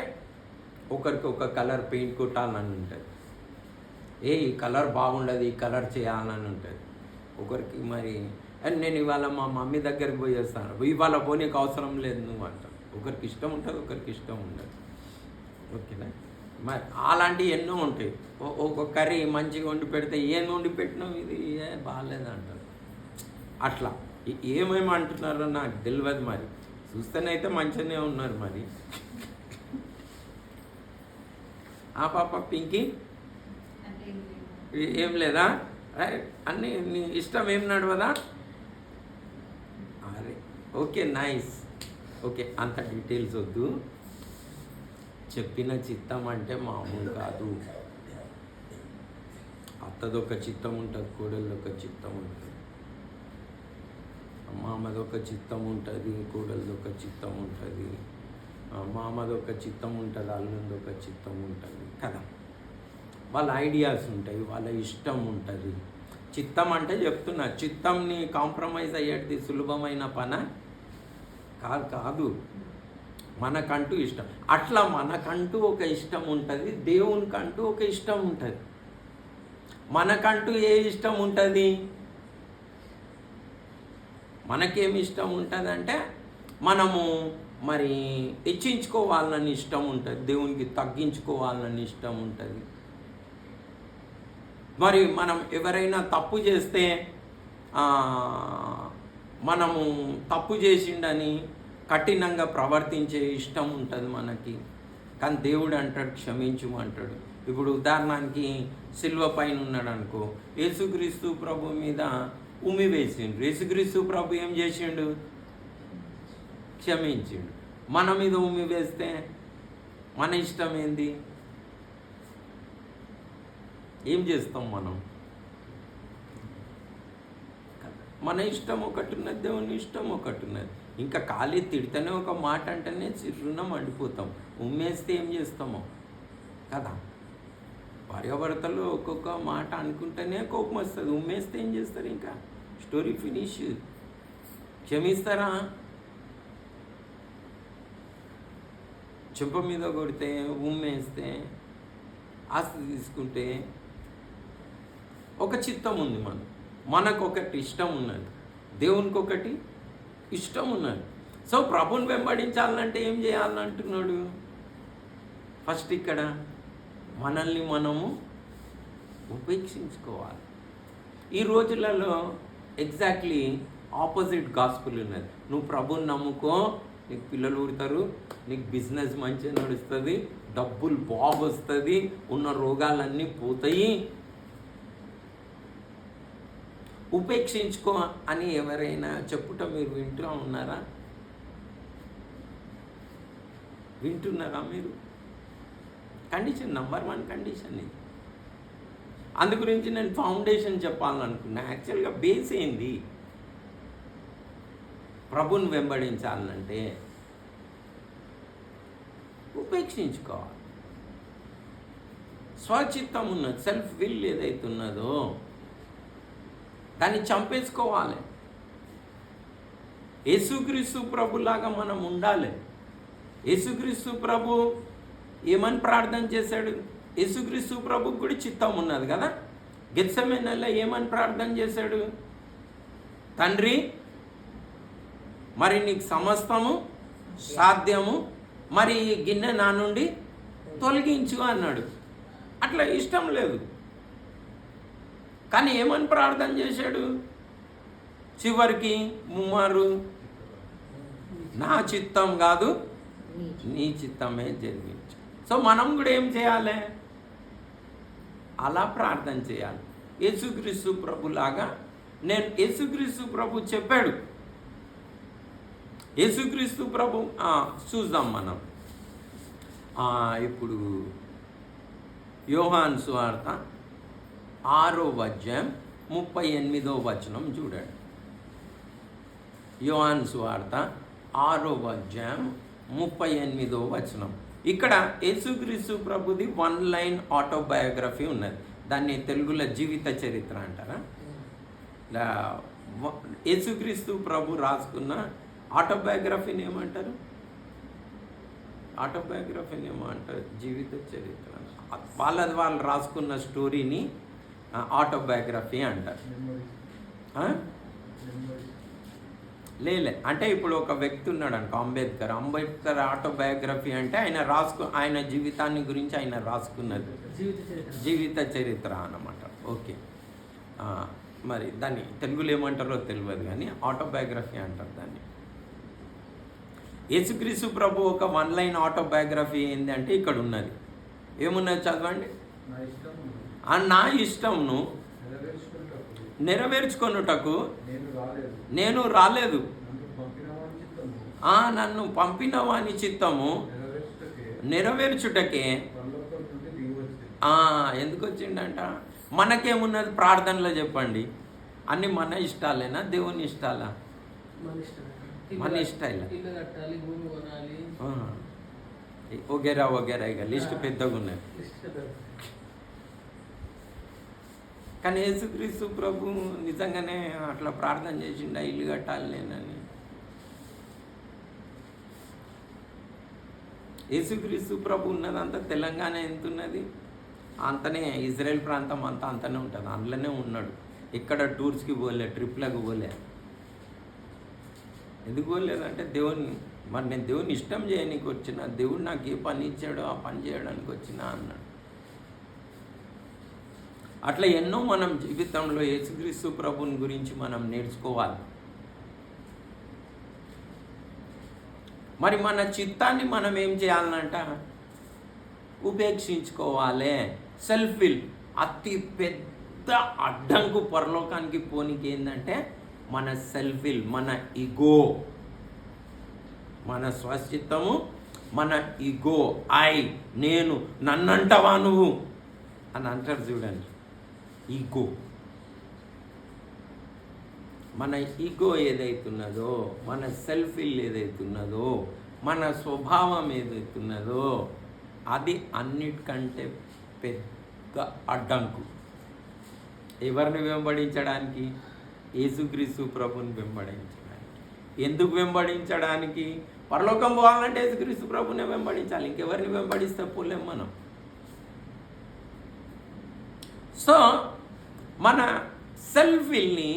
ఒకరికి ఒక కలర్ పెయింట్ కొట్టాలని ఉంటుంది, ఈ కలర్ బాగుండదు, ఈ కలర్ చేయాలని ఉంటుంది. ఒకరికి మరి నేను ఇవాళ మా మమ్మీ దగ్గరికి పోయేస్తాను, ఇవాళ పోనీకి అవసరం లేదు నువ్వు అంటావు. ఒకరికి ఇష్టం ఉంటుంది, ఒకరికి ఇష్టం ఉండదు. ఓకేనా? మరి అలాంటివి ఎన్నో ఉంటాయి. ఒక కర్రీ మంచిగా వండి పెడితే ఏం వండి పెట్టినావు, ఇది బాగాలేదంటారు. అట్లా ఏమేమి అంటున్నారో నాకు తెలియదు. మరి చూస్తేనైతే మంచిగానే ఉన్నారు. మరి ఆ పాప పింకీ ఏం లేదా? అన్నీ నీ ఇష్టం ఏం నడవదా? అరే ఓకే, నైస్. ఓకే, అంత డీటెయిల్స్ వద్దు. చెప్పిన చిత్తం అంటే మామూలు కాదు. అత్తదొక చిత్తం ఉంటుంది, కోడలదొక చిత్తం ఉంటుంది, మామదొక చిత్తం ఉంటుంది, కోడలదొక చిత్తం ఉంటుంది, మామది ఒక చిత్తం ఉంటుంది, అల్లుంది ఒక చిత్తం ఉంటుంది కదా. వాళ్ళ ఐడియాస్ ఉంటాయి, వాళ్ళ ఇష్టం ఉంటుంది. చిత్తం అంటే చెప్తున్నా, చిత్తంని కాంప్రమైజ్ అయ్యేది సులభమైన పన కాదు. మనకంటూ ఇష్టం, అట్లా మనకంటూ ఒక ఇష్టం ఉంటుంది, దేవునికంటూ ఒక ఇష్టం ఉంటుంది. మనకంటూ ఏ ఇష్టం ఉంటుంది? మనకేమి ఇష్టం ఉంటుంది అంటే మనము మరి హెచ్చించుకోవాలని ఇష్టం ఉంటుంది, దేవునికి తగ్గించుకోవాలని ఇష్టం ఉంటుంది. మరి మనం ఎవరైనా తప్పు చేస్తే మనము తప్పు చేసిండని కఠినంగా ప్రవర్తించే ఇష్టం ఉంటుంది మనకి. కానీ దేవుడు అంటాడు క్షమించమంటాడు. ఇప్పుడు ఉదాహరణకి సిల్వ పైన ఉన్నాడు అనుకో, యేసుక్రీస్తు ప్రభు మీద ఉమి వేసిండు. యేసుక్రీస్తు ప్రభు ఏం చేసిండు? క్షమించిండు. మన మీద ఉమి వేస్తే మన ఇష్టం ఏంది? ఏం చేస్తాం మనం? మన ఇష్టం ఒకటి ఉన్నది, దేవుని ఇష్టం ఒకటి ఉన్నది. ఇంకా ఖాళీ తిడితేనే ఒక మాట అంటేనే చిరున మండిపోతాం, ఉమ్మేస్తే ఏం చేస్తామో కదా. భార్యాభర్తలు ఒక్కొక్క మాట అనుకుంటేనే కోపం వస్తుంది, ఉమ్మేస్తే ఏం చేస్తారు? ఇంకా స్టోరీ ఫినిష్. క్షమిస్తారా? చెంప మీద కొడితే, ఉమ్మేస్తే, ఆస్తి తీసుకుంటే ఒక చిత్తం ఉంది. మనకు ఒకటి ఇష్టం ఉన్నది, దేవునికి ఒకటి ఇష్టం ఉన్నది. సో ప్రభుని వెంబడించాలంటే ఏం చేయాలంటున్నాడు? ఫస్ట్ ఇక్కడ మనల్ని మనము ఉపేక్షించుకోవాలి. ఈ రోజులలో ఎగ్జాక్ట్లీ ఆపోజిట్ గాస్పుల్ ఉన్నది. నువ్వు ప్రభుని నమ్ముకో, నీకు పిల్లలు పుడతారు, నీకు బిజినెస్ మంచిగా నడుస్తుంది, డబ్బులు బాగొస్తుంది, ఉన్న రోగాలన్నీ పోతాయి. ఉపేక్షించుకో అని ఎవరైనా చెప్పుట మీరు వింటున్నారా? మీరు? కండిషన్, నంబర్ 1 కండిషన్ ఇది. అందు గురించి నేను ఫౌండేషన్ చెప్పాలనుకున్నా. యాక్చువల్గా బేస్ ఏంది? ప్రభుని వెంబడించాలంటే ఉపేక్షించుకోవాలి. స్వచిత్తం ఉన్నది, సెల్ఫ్ విల్ ఏదైతే ఉన్నదో దాన్ని చంపేసుకోవాలి. యేసుక్రీస్తు ప్రభులాగా మనం ఉండాలి. యేసుక్రీస్తు ప్రభు ఏమని ప్రార్థన చేశాడు? యేసుక్రీస్తు ప్రభుకు కూడా చిత్తం ఉన్నది కదా. గెత్సెమనేలో ఏమని ప్రార్థన చేశాడు? తండ్రి, మరి నీకు సమస్తము సాధ్యము, మరి ఈ గిన్నె నా నుండి తొలగించు అన్నాడు. అట్లా ఇష్టం లేదు, కానీ ఏమని ప్రార్థన చేశాడు? చివరికి ముమ్మారు నా చిత్తం కాదు నీ చిత్తమే జరిగించు. సో మనం కూడా ఏం చేయాలి? అలా ప్రార్థన చేయాలి. యేసుక్రీస్తు ప్రభులాగా యేసుక్రీస్తు ప్రభు చెప్పాడు. యేసుక్రీస్తు ప్రభు చూద్దాం మనం. ఇప్పుడు యోహాను సువార్త 6వ అధ్యాయం 38వ వచనం చూడండి. యోహాను సువార్త 6వ అధ్యాయం 38వ వచనం. ఇక్కడ యేసుక్రీస్తు ప్రభుది 1 లైన్ ఆటోబయోగ్రఫీ ఉన్నది. దాన్ని తెలుగులో జీవిత చరిత్ర అంటారా? యేసుక్రీస్తు ప్రభు రాసుకున్న ఆటోబయోగ్రఫీని ఏమంటారు? ఆటోబయోగ్రఫీని ఏమంటారు? జీవిత చరిత్ర. వాళ్ళు రాసుకున్న స్టోరీని ఆటోబయోగ్రఫీ అంటారు. లేలే అంటే ఇప్పుడు ఒక వ్యక్తి ఉన్నాడు అనుకో, అంబేద్కర్ ఆటోబయోగ్రఫీ అంటే ఆయన జీవితాన్ని గురించి ఆయన రాసుకున్నది జీవిత చరిత్ర అన్నమాట. ఓకే, మరి దాన్ని తెలుగులో ఏమంటారో తెలియదు కానీ ఆటోబయోగ్రఫీ అంటారు దాన్ని. యేసుక్రీస్తు ప్రభు ఒక 1 లైన్ ఆటోబయోగ్రఫీ ఏంది అంటే ఇక్కడ ఉన్నది. ఏమున్నది చదవండి. నా ఇష్టంను నెరవేర్చుకొనుటకు నేను రాలేదు, నన్ను పంపిన వాని చిత్తము నెరవేర్చుటకే. ఎందుకు వచ్చిండంట? మనకేమున్నది ప్రార్థనలో చెప్పండి? అన్ని మన ఇష్టాలేనా, దేవుని ఇష్టాలా? మన ఇష్టాలే. వగేరా వగేరా ఇక లిస్ట్ పెద్దగా ఉన్నది. కానీ యేసుక్రీస్తు ప్రభు నిజంగానే అట్లా ప్రార్థన చేసిండు, ఇల్లు కట్టాలి నేనని. యేసుక్రీస్తు ప్రభు ఉన్నదంతా తెలంగాణ ఎంత ఉన్నది అంతనే, ఇజ్రాయెల్ ప్రాంతం అంతా అంతనే ఉంటుంది, అందులోనే ఉన్నాడు. ఎక్కడ టూర్స్కి పోలే, ట్రిప్లకు పోలే. ఎందుకు పోలేదంటే దేవుని, మరి నేను దేవుని ఇష్టం చేయడానికి వచ్చిన, దేవుడు నాకు ఏ పని ఇచ్చాడో ఆ పని చేయడానికి వచ్చినా అన్నాడు. అట్లా ఎన్నో మనం జీవితంలో యేసుక్రీస్తు ప్రభుని గురించి మనం నేర్చుకోవాలి. మరి మన చిత్తాన్ని మనం ఏం చేయాలనంట, ఉపేక్షించుకోవాలి. సెల్ఫ్ విల్ అతి పెద్ద అడ్డంకు పరలోకానికి పోనీకి ఏంటంటే మన సెల్ఫ్ విల్, మన ఈగో, మన స్వచిత్తము, మన ఈగో. నేను, నన్నంటవా నువ్వు అని అంటారు చూడండి. ఈగో, మన ఈగో ఏదైతున్నదో, మన సెల్ఫ్ విల్ ఏదైతున్నదో, మన స్వభావం ఏదైతున్నదో అది అన్నిటికంటే పెద్ద అడ్డంకు ఎవరిని వెంబడించడానికి, యేసుక్రీస్తు ప్రభుని వెంబడించడానికి. ఎందుకు వెంబడించడానికి? పరలోకం పోవాలంటే యేసుక్రీస్తు ప్రభునే వెంబడించాలి, ఇంకెవరిని వెంబడిస్తే పోలేం మనం. సో మన సెల్ఫ్ విల్ని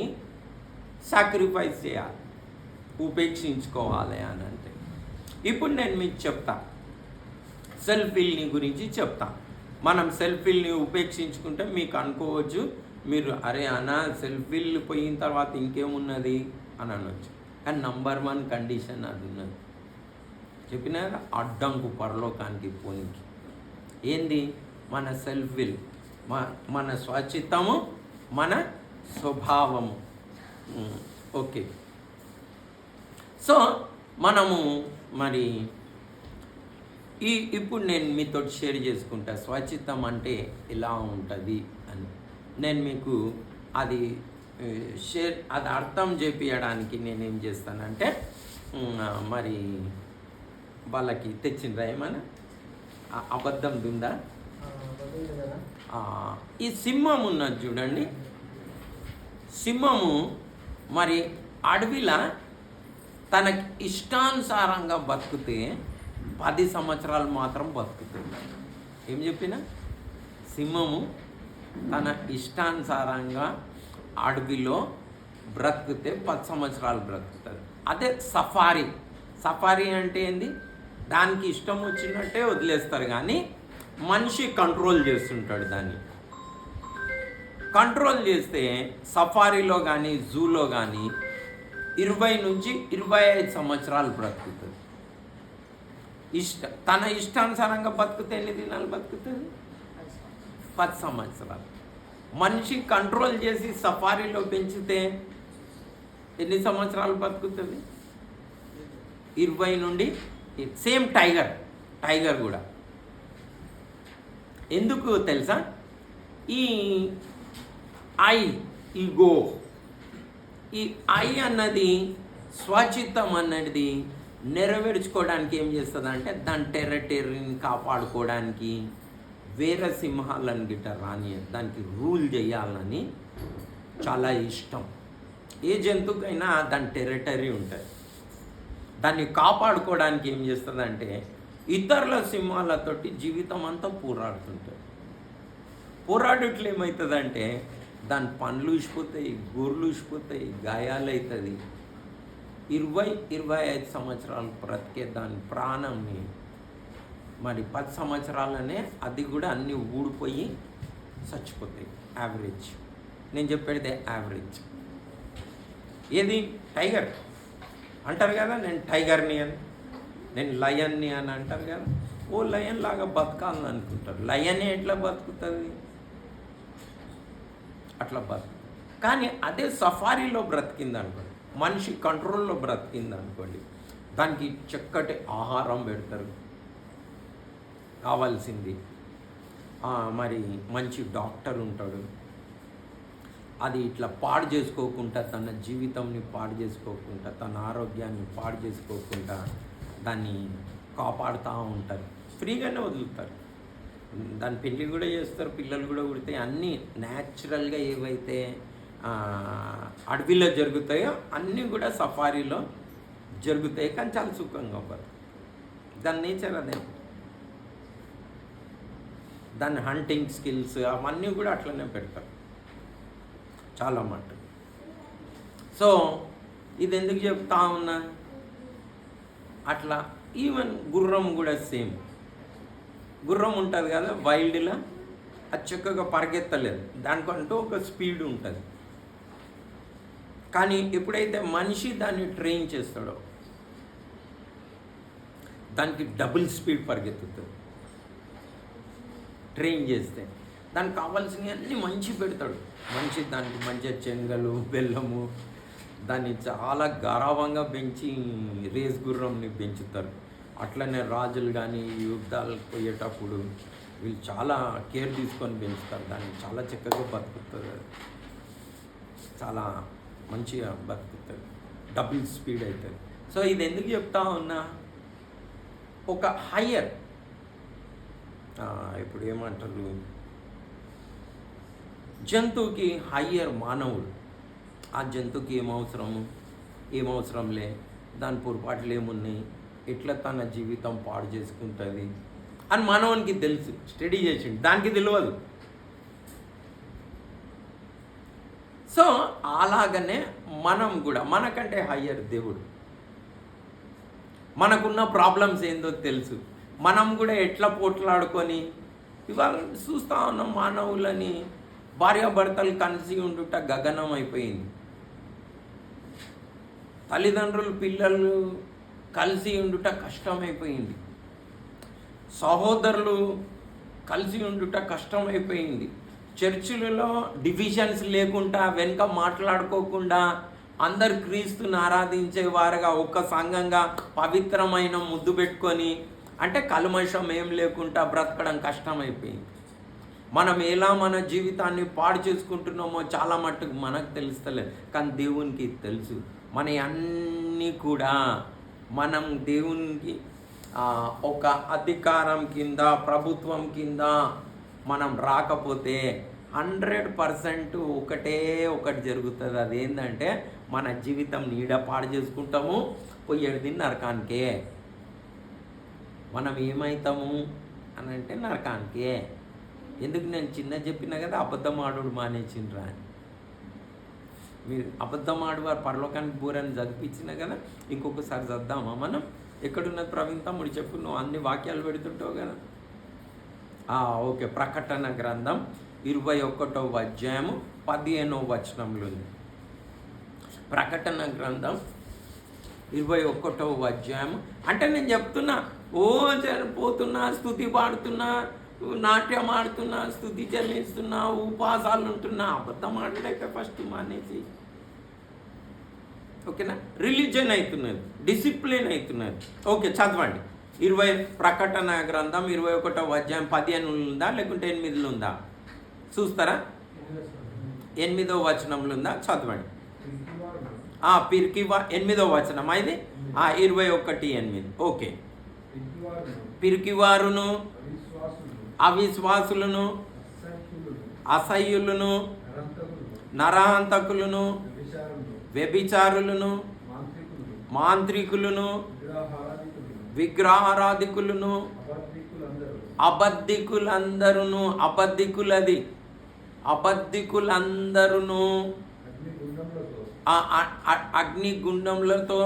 సాక్రిఫైస్ చేయాలి, ఉపేక్షించుకోవాలి అని అంటే. ఇప్పుడు నేను మీకు చెప్తా, సెల్ఫ్ విల్ని గురించి చెప్తా. మనం సెల్ఫ్ విల్ని ఉపేక్షించుకుంటే మీకు అనుకోవచ్చు, మీరు అరే అన్న సెల్ఫ్ విల్ పోయిన తర్వాత ఇంకేమున్నది అని అనొచ్చు. కానీ నంబర్ 1 కండిషన్ అది ఉన్నది. చెప్పినా అడ్డంకు పరలోకానికి పోనీకి ఏంది? మన సెల్ఫ్ విల్, మన స్వచిత్తము, మన స్వభావము. ఓకే, సో మనము మరి ఇప్పుడు నేను మీతో షేర్ చేసుకుంటా స్వచిత్తం అంటే ఎలా ఉంటుంది అని. నేను మీకు అది అది అర్థం చేపించడానికి నేనేం చేస్తానంటే, మరి వాళ్ళకి తెచ్చిండ్రా ఏమన్నా అబద్ధం ఉందా? ఈ సింహం ఉన్నది చూడండి. సింహము మరి అడవిలా తనకి ఇష్టానుసారంగా బతుకుతే 10 సంవత్సరాలు మాత్రం బతుకుతుంది. ఏం చెప్పినా సింహము తన ఇష్టానుసారంగా అడవిలో బ్రతికితే 10 సంవత్సరాలు బ్రతుకుతుంది. అదే సఫారీ. సఫారీ అంటే ఏంది? దానికి ఇష్టం వచ్చినట్టే వదిలేస్తారు, కానీ మనిషి కంట్రోల్ చేస్తుంటాడు. దాన్ని కంట్రోల్ చేస్తే సఫారీలో కానీ జూలో కానీ 20 నుంచి 25 సంవత్సరాలు బ్రతుకుతుంది. తన ఇష్టానుసారంగా బతుకుతే ఎన్ని దినాలు బతుకుతుంది? 10 సంవత్సరాలు. మనిషి కంట్రోల్ చేసి సఫారీలో పెంచితే ఎన్ని సంవత్సరాలు బతుకుతుంది? 20 నుండి. సేమ్ టైగర్ కూడా. ఎందుకు తెలుసా? ఈ ఈగో, ఈ అన్నది స్వచిత్తం అన్నది నెరవేర్చుకోవడానికి ఏం చేస్తుంది అంటే దాని టెరిటరీని కాపాడుకోవడానికి వేరే సింహాలను గిట్ట రాని దానికి రూల్ చేయాలని చాలా ఇష్టం. ఏ జంతువుకైనా దాని టెరిటరీ ఉంటుంది. దాన్ని కాపాడుకోవడానికి ఏం చేస్తుందంటే ఇతరుల సింహాలతోటి జీవితం అంతా పోరాడుతుంటుంది. పోరాడుట్లు ఏమవుతుందంటే దాని పండ్లు ఇసిపోతాయి, గోర్లు ఇసిపోతాయి, గాయాలు అవుతుంది. 20-25 సంవత్సరాలు బ్రతికే దాని ప్రాణంని మరి 10 సంవత్సరాలనే అది కూడా అన్నీ ఊడిపోయి చచ్చిపోతాయి. యావరేజ్ నేను చెప్పేది యావరేజ్. ఏది? టైగర్ అంటారు కదా, నేను టైగర్ని అని, నేను లయన్ని అని అంటారు కదా. ఓ లయన్ లాగా బతకాలని అనుకుంటారు. లయనే ఎట్లా బతుకుతుంది? అట్లా బతుకు. కానీ అదే సఫారీలో బ్రతికింది అనుకోండి, మనిషి కంట్రోల్లో బ్రతికింది అనుకోండి, దానికి చక్కటి ఆహారం పెడతారు, కావాల్సింది మరి మంచి డాక్టర్ ఉంటాడు. అది ఇట్లా పాడు చేసుకోకుండా, తన జీవితంని పాడు చేసుకోకుండా, తన ఆరోగ్యాన్ని పాడు చేసుకోకుండా దాన్ని కాపాడుతూ ఉంటారు. ఫ్రీగానే వదులుతారు. దాని పెళ్ళి కూడా చేస్తారు, పిల్లలు కూడా పుడితే అన్నీ న్యాచురల్గా ఏవైతే అడవిలో జరుగుతాయో అన్నీ కూడా సఫారీలో జరుగుతాయి. కానీ చాలా సుఖంగా అవ్వదు. దాని నేచర్ అదే. దాని హంటింగ్ స్కిల్స్ అవన్నీ కూడా అట్లనే పెడతారు చాలా మటుకు. సో ఇది ఎందుకు చెప్తా ఉన్నా, అట్లా ఈవెన్ గుర్రం కూడా సేమ్. గుర్రం ఉంటుంది కదా వైల్డ్లో, అది చక్కగా పరిగెత్తలేదు, దానికంటూ ఒక స్పీడ్ ఉంటుంది. కానీ ఎప్పుడైతే మనిషి దాన్ని ట్రైన్ చేస్తాడో దానికి డబుల్ స్పీడ్ పరిగెత్తుతుంది. ట్రైన్ చేస్తే దానికి కావాల్సినవి అన్నీ మంచి పెడతాడు మనిషి. దానికి మంచిగా శనగలు, బెల్లము, దాన్ని చాలా గారావంగా పెంచి రేస్ గుర్రంని పెంచుతారు. అట్లనే రాజులు కానీ యుద్ధాలకు పోయేటప్పుడు వీళ్ళు చాలా కేర్ తీసుకొని పెంచుతారు. దాన్ని చాలా చక్కగా బతుకుతుంది, చాలా మంచిగా బతుకుతుంది, డబుల్ స్పీడ్ అవుతుంది. సో ఇది ఎందుకు చెప్తా ఉన్నా, ఒక హయ్యర్ ఇప్పుడు ఏమంటారు, జంతువుకి హయ్యర్ మానవుడు. ఆ జంతువుకి ఏమవసరంలే, దాని పొరపాట్లు ఏమున్నాయి, ఎట్లా తన జీవితం పాడు చేసుకుంటుంది అని మానవునికి తెలుసు. స్టడీ చేసిండు, దానికి తెలియదు. సో అలాగనే మనం కూడా మనకంటే హయ్యర్ దేవుడు, మనకున్న ప్రాబ్లమ్స్ ఏందో తెలుసు. మనం కూడా ఎట్లా పోట్లాడుకొని ఇవాళ చూస్తూ ఉన్నాం. మానవులని భార్యాభర్తలు కలిసి ఉండుట గగనం అయిపోయింది. తల్లిదండ్రులు పిల్లలు కలిసి ఉండుట కష్టమైపోయింది. సహోదరులు కలిసి ఉండుట కష్టమైపోయింది. చర్చిలలో డివిజన్స్ లేకుండా, వెనుక మాట్లాడుకోకుండా అందరు క్రీస్తుని ఆరాధించేవారుగా ఒక సంఘంగా పవిత్రమైన ముద్దు పెట్టుకొని, అంటే కల్మషం ఏం లేకుండా బ్రతకడం కష్టమైపోయింది. మనం ఎలా మన జీవితాన్ని పాడు చేసుకుంటున్నామో చాలా మట్టుకు మనకు తెలుస్తలేదు, కానీ దేవునికి తెలుసు. మన అన్నీ కూడా మనం దేవునికి ఒక అధికారం కింద, ప్రభుత్వం కింద మనం రాకపోతే 100% ఒకటి జరుగుతుంది. అదేంటంటే మన జీవితం నీడ పాడు చేసుకుంటాము, పోయేది నరకానికే. మనం ఏమవుతాము అని అంటే నరకానికే. ఎందుకు నేను చిన్న చెప్పినా కదా, అబద్ధం ఆడు మానేసిండ్రా అని. మీరు అబద్ధం ఆడువారు పరలోకానికి బోరని చదివించిన కదా, ఇంకొకసారి చద్దామా మనం? ఎక్కడున్నది ప్రవీణ్ తమ్ముడు చెప్పు, నువ్వు అన్ని వాక్యాలు పెడుతుంటావు కదా. ఓకే, ప్రకటన గ్రంథం 21వ అధ్యాయము 15వ వచనంలో ఉంది. ప్రకటన గ్రంథం 21వ అధ్యాయము. అంటే నేను చెప్తున్నా, పోతున్నా, స్తుతి పాడుతున్నా, నాట్యం ఆడుతున్నా, స్తుతి చెల్లిస్తున్నా, ఉపవాసాలు ఉంటున్నా, అబద్ధం ఆడలేక ఫస్ట్ మానేసి, ఓకేనా? రిలీజియన్ అవుతున్నది, డిసిప్లిన్ అవుతున్నది. ఓకే, చదవండి. ప్రకటన గ్రంథం 21వ అధ్యాయం 15 ఉందా లేకుంటే 8 ఉందా? చూస్తారా? 8వ వచనంలో ఉందా? చదవండి. పిరికివా 8వ వచనం ఇది. 21:8. ఓకే. పిరికివారును, అవిశ్వాసులను, అసహ్యులను, నరహంతకులను, వ్యభిచారులను, మాంత్రికులను, విగ్రహారాధికులను, అబద్ధికులందరూ, అబద్ధికులందరూ అగ్నిగుండంలతో,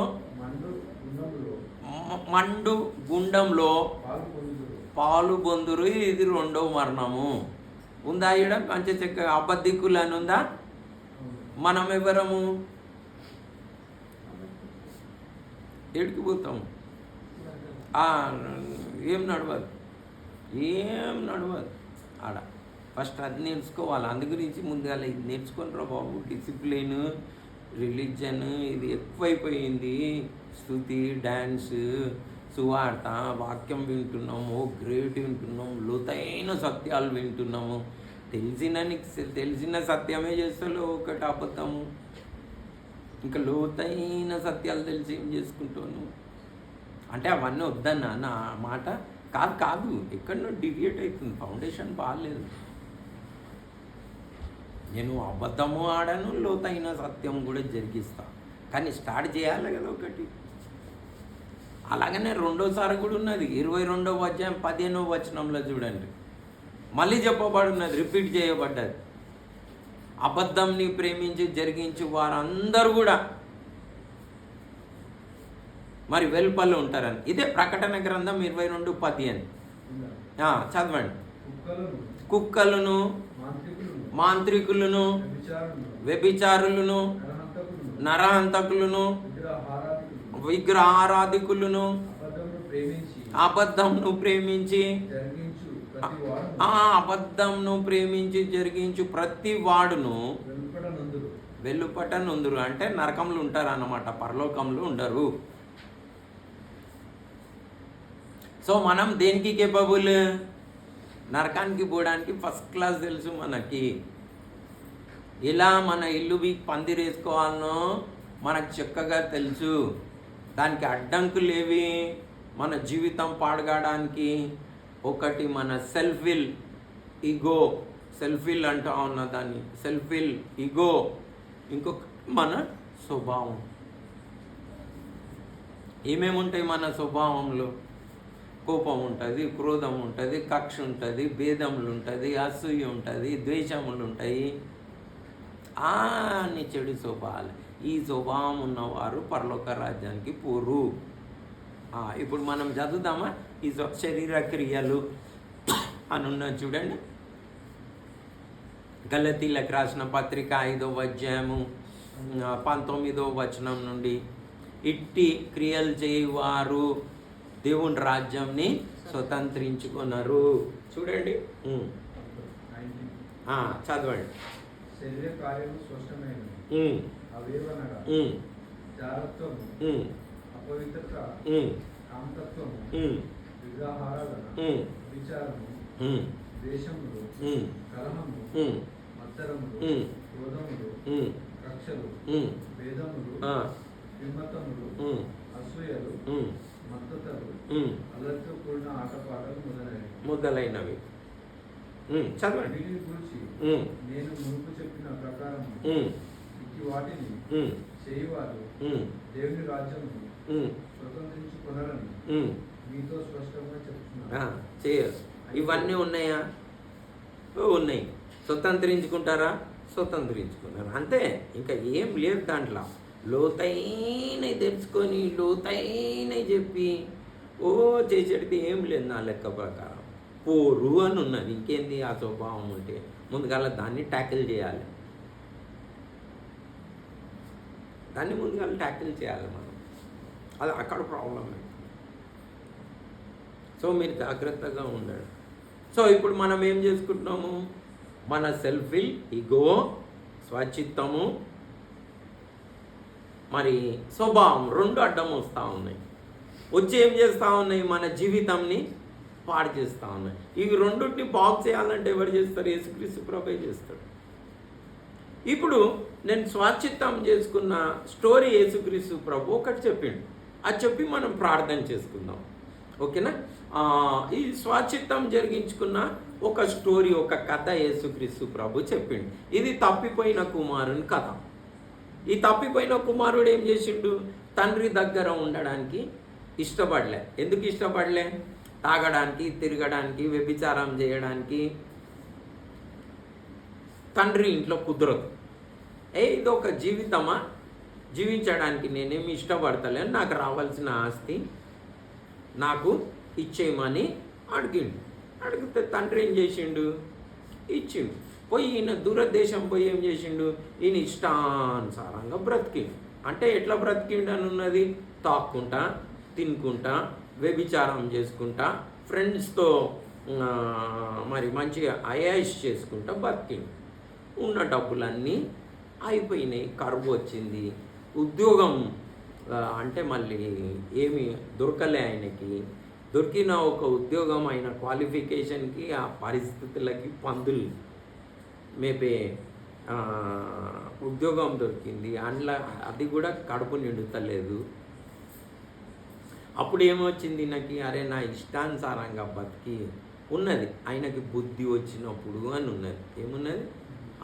మండు గుండంలో పాలు పొందురు. ఇది 2వ మరణము. ఉందా ఈడ? మంచి చక్క అబద్ధికులు అని ఉందా? మనం ఎవరము? ఏడికి పోతాము? ఏం నడవదు ఆడ. ఫస్ట్ అది నేర్చుకోవాలి. అందు గురించి ముందుగా ఇది నేర్చుకుంటారా బాబు. డిసిప్లిన్, రిలీజన్ ఇది ఎక్కువైపోయింది. స్థుతి, డ్యాన్స్, సువార్త, వాక్యం వింటున్నాము, గ్రేట్ వింటున్నాము, లోతైన సత్యాలు వింటున్నాము. తెలిసిన సత్యమే చేస్తాలో ఒకటి అబద్ధము. ఇంకా లోతైన సత్యాలు తెలిసి ఏం చేసుకుంటాను అంటే అవన్నీ వద్దన్నా నా మాట. కాదు కాదు, ఎక్కడో డివియేట్ అవుతుంది, ఫౌండేషన్ బాగాలేదు. నేను అబద్ధము ఆడను, లోతైన సత్యం కూడా జరిగిస్తా, కానీ స్టార్ట్ చేయాలి కదా ఒకటి. అలాగనే రెండోసారి కూడా ఉన్నది, 22వ అధ్యాయం 15వ వచనంలో చూడండి, మళ్ళీ చెప్పబడున్నది, రిపీట్ చేయబడ్డది. అబద్ధంని ప్రేమించి జరిగించి వారందరూ కూడా మరి వెలుపల ఉంటారని. ఇదే ప్రకటన గ్రంథం 22:10 చదవండి. కుక్కలను, మాంత్రికులను, వ్యభిచారులను, నరహంతకులను, విగ్రహారాధికులను, అబద్ధంను ప్రేమించి అబద్ధంను ప్రేమించి జరిగించు ప్రతి వాడును వెలుపట నుందురు. అంటే నరకంలో ఉంటారు అన్నమాట, పరలోకంలో ఉండరు. సో మనం దేనికి కేపబుల్? నరకానికి పోవడానికి ఫస్ట్ క్లాస్ తెలుసు మనకి. ఇలా మన ఇల్లు పందిరేసుకోవాలనో మనకు చక్కగా తెలుసు. దానికి అడ్డంకులేవి మన జీవితం పాడగాడానికి? ఒకటి మన self will, ego. Self will అంటా ఉన్న దాన్ని, సెల్ఫ్ విల్, ఈగో. ఇంకొక మన స్వభావం. ఏమేముంటాయి మన స్వభావంలో? కోపం ఉంటుంది, క్రోధం ఉంటుంది, కక్ష ఉంటుంది, భేదములు ఉంటుంది, అసూయ ఉంటుంది, ద్వేషములు ఉంటాయి, అన్ని చెడు స్వభావాలు. ఈ స్వభావం ఉన్నవారు పరలోక రాజ్యానికి పోరు. ఇప్పుడు మనం చదువుదామా? ఈ శరీర క్రియలు అని ఉన్నది చూడండి. గలతీలకు రాసిన పత్రిక 5వ అధ్యాయము 19వ వచనం నుండి, ఇట్టి క్రియలు చేయువారు దేవుని రాజ్యంని స్వతంత్రించుకున్నారు. చూడండి, చదవండి. శరీర కార్యము స్పష్టమైనవి, అవేవనగా జారత్వము, అపవిత్రత, కామతత్వము, విగ్రహారాధన, విచారము, ద్వేషములు, కలహము, మత్సరములు, క్రోధములు, కక్షలు, భేదములు, విమతములు, అసూయలు, మద్దతలు, అల్లరితో కూడిన ఆటపాటలు మొదలైనవి. చదవండి. వీటిని గురించి నేను మునుపు చెప్పిన ప్రకారం ఇట్టి వాటిని చేయువారు దేవుని రాజ్యము స్వతంత్రించుకొనరని మీతో స్పష్టంగా చెప్తున్నారు. చేయరు. ఇవన్నీ ఉన్నాయా? ఉన్నాయి. స్వతంత్రించుకుంటారా? స్వతంత్రించుకున్నారు. అంతే, ఇంకా ఏం లేదు దాంట్లో. లోతైనవి తెలుసుకొని లోతైనవి చెప్పి చేసేటిది ఏం లేదు నా లెక్క ప్రకారం. పోరు అని ఉన్నది. ఇంకేంది ఆ స్వభావం ఉంటే ముందుగాల దాన్ని ట్యాకిల్ చేయాలి. దాన్ని ముందుగాల ట్యాకిల్ చేయాలి మనం. అది అక్కడ ప్రాబ్లం. సో మీరు జాగ్రత్తగా ఉండండి. సో ఇప్పుడు మనం ఏం చేసుకుంటున్నాము? మన సెల్ఫ్ విల్, ఈగో, స్వచిత్తము, మరి స్వభావం రెండు అడ్డం వస్తూ ఉన్నాయి. వచ్చి ఏం చేస్తూ ఉన్నాయి? మన జీవితంని పాడు చేస్తూ ఉన్నాయి. ఇవి రెండింటిని బాగు చేయాలంటే ఎవరు చేస్తారు? యేసుక్రీస్తు ప్రభువే చేస్తాడు. ఇప్పుడు నేను స్వచిత్తం చేసుకున్న స్టోరీ యేసుక్రీస్తు ప్రభు ఒకటి చెప్పిండు. అది చెప్పి మనం ప్రార్థన చేసుకుందాం, ఓకేనా? ఈ స్వచిత్తం జరిగించుకున్న ఒక స్టోరీ, ఒక కథ యేసుక్రీస్తు ప్రభు చెప్పిండు. ఇది తప్పిపోయిన కుమారుని కథ. ఈ తప్పిపోయిన కుమారుడు ఏం చేసిండు? తండ్రి దగ్గర ఉండడానికి ఇష్టపడలే. ఎందుకు ఇష్టపడలే? తాగడానికి, తిరగడానికి, వ్యభిచారం చేయడానికి తండ్రి ఇంట్లో కుదరదు. ఇది ఒక జీవితమా? జీవించడానికి నేనేమి ఇష్టపడతలేను, నాకు రావాల్సిన ఆస్తి నాకు ఇచ్చేయమని అడిగిండు. అడిగితే తండ్రి ఏం చేసిండు? ఇచ్చిండు. పోయి ఈయన దూరదేశం పోయి ఏం చేసిండు? ఈయన ఇష్టానుసారంగా బ్రతికిండు. అంటే ఎట్లా బ్రతికిండు అని ఉన్నది? తాక్కుంటా, తినుకుంటా, వ్యభిచారం చేసుకుంటా, ఫ్రెండ్స్తో మరి మంచిగా అయాయిష్ చేసుకుంటా బతికిండు. ఉన్న డబ్బులన్నీ అయిపోయినాయి, కరువు వచ్చింది, ఉద్యోగం అంటే మళ్ళీ ఏమి దొరకలే ఆయనకి. దొరికిన ఒక ఉద్యోగం అయిన క్వాలిఫికేషన్కి ఆ పరిస్థితులకి పందులు మేపే ఉద్యోగం దొరికింది. అందులో అది కూడా కడుపు నిండుతలేదు. అప్పుడు ఏమొచ్చింది నాకు, అరే నా ఇష్టానుసారంగా బతికి ఉన్నది. ఆయనకి బుద్ధి వచ్చినప్పుడు అని ఉన్నది. ఏమున్నది?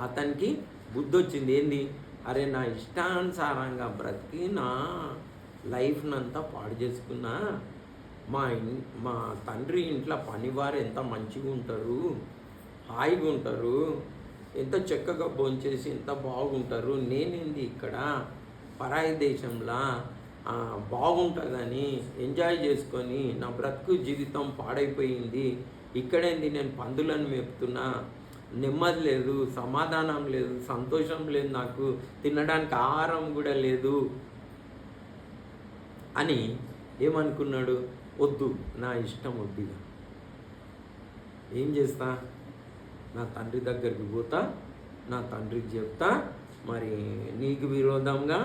అతనికి బుద్ధి వచ్చింది. ఏంది? అరే నా ఇష్టానుసారంగా బ్రతికి నా లైఫ్నంతా పాడు చేసుకున్నా. మా తండ్రి ఇంట్లో పనివారు ఎంత మంచిగా ఉంటారు, హాయిగా ఉంటారు, ఎంత చక్కగా భోంచేసి ఎంత బాగుంటారు. నేనేంది ఇక్కడ పరాయి దేశంలో బాగుంటుందని ఎంజాయ్ చేసుకొని నా బ్రతుకు జీవితం పాడైపోయింది. ఇక్కడేంది నేను పందులను మేపుతున్నా, నెమ్మది లేదు, సమాధానం లేదు, సంతోషం లేదు, నాకు తినడానికి ఆహారం కూడా లేదు అని ఏమనుకున్నాడు? వద్దు, నా ఇష్టం వద్దు. ఏం చేస్తా? నా తండ్రి దగ్గరికి పోతా, నా తండ్రికి చెప్తా, మరి నీకు విరోధంగా,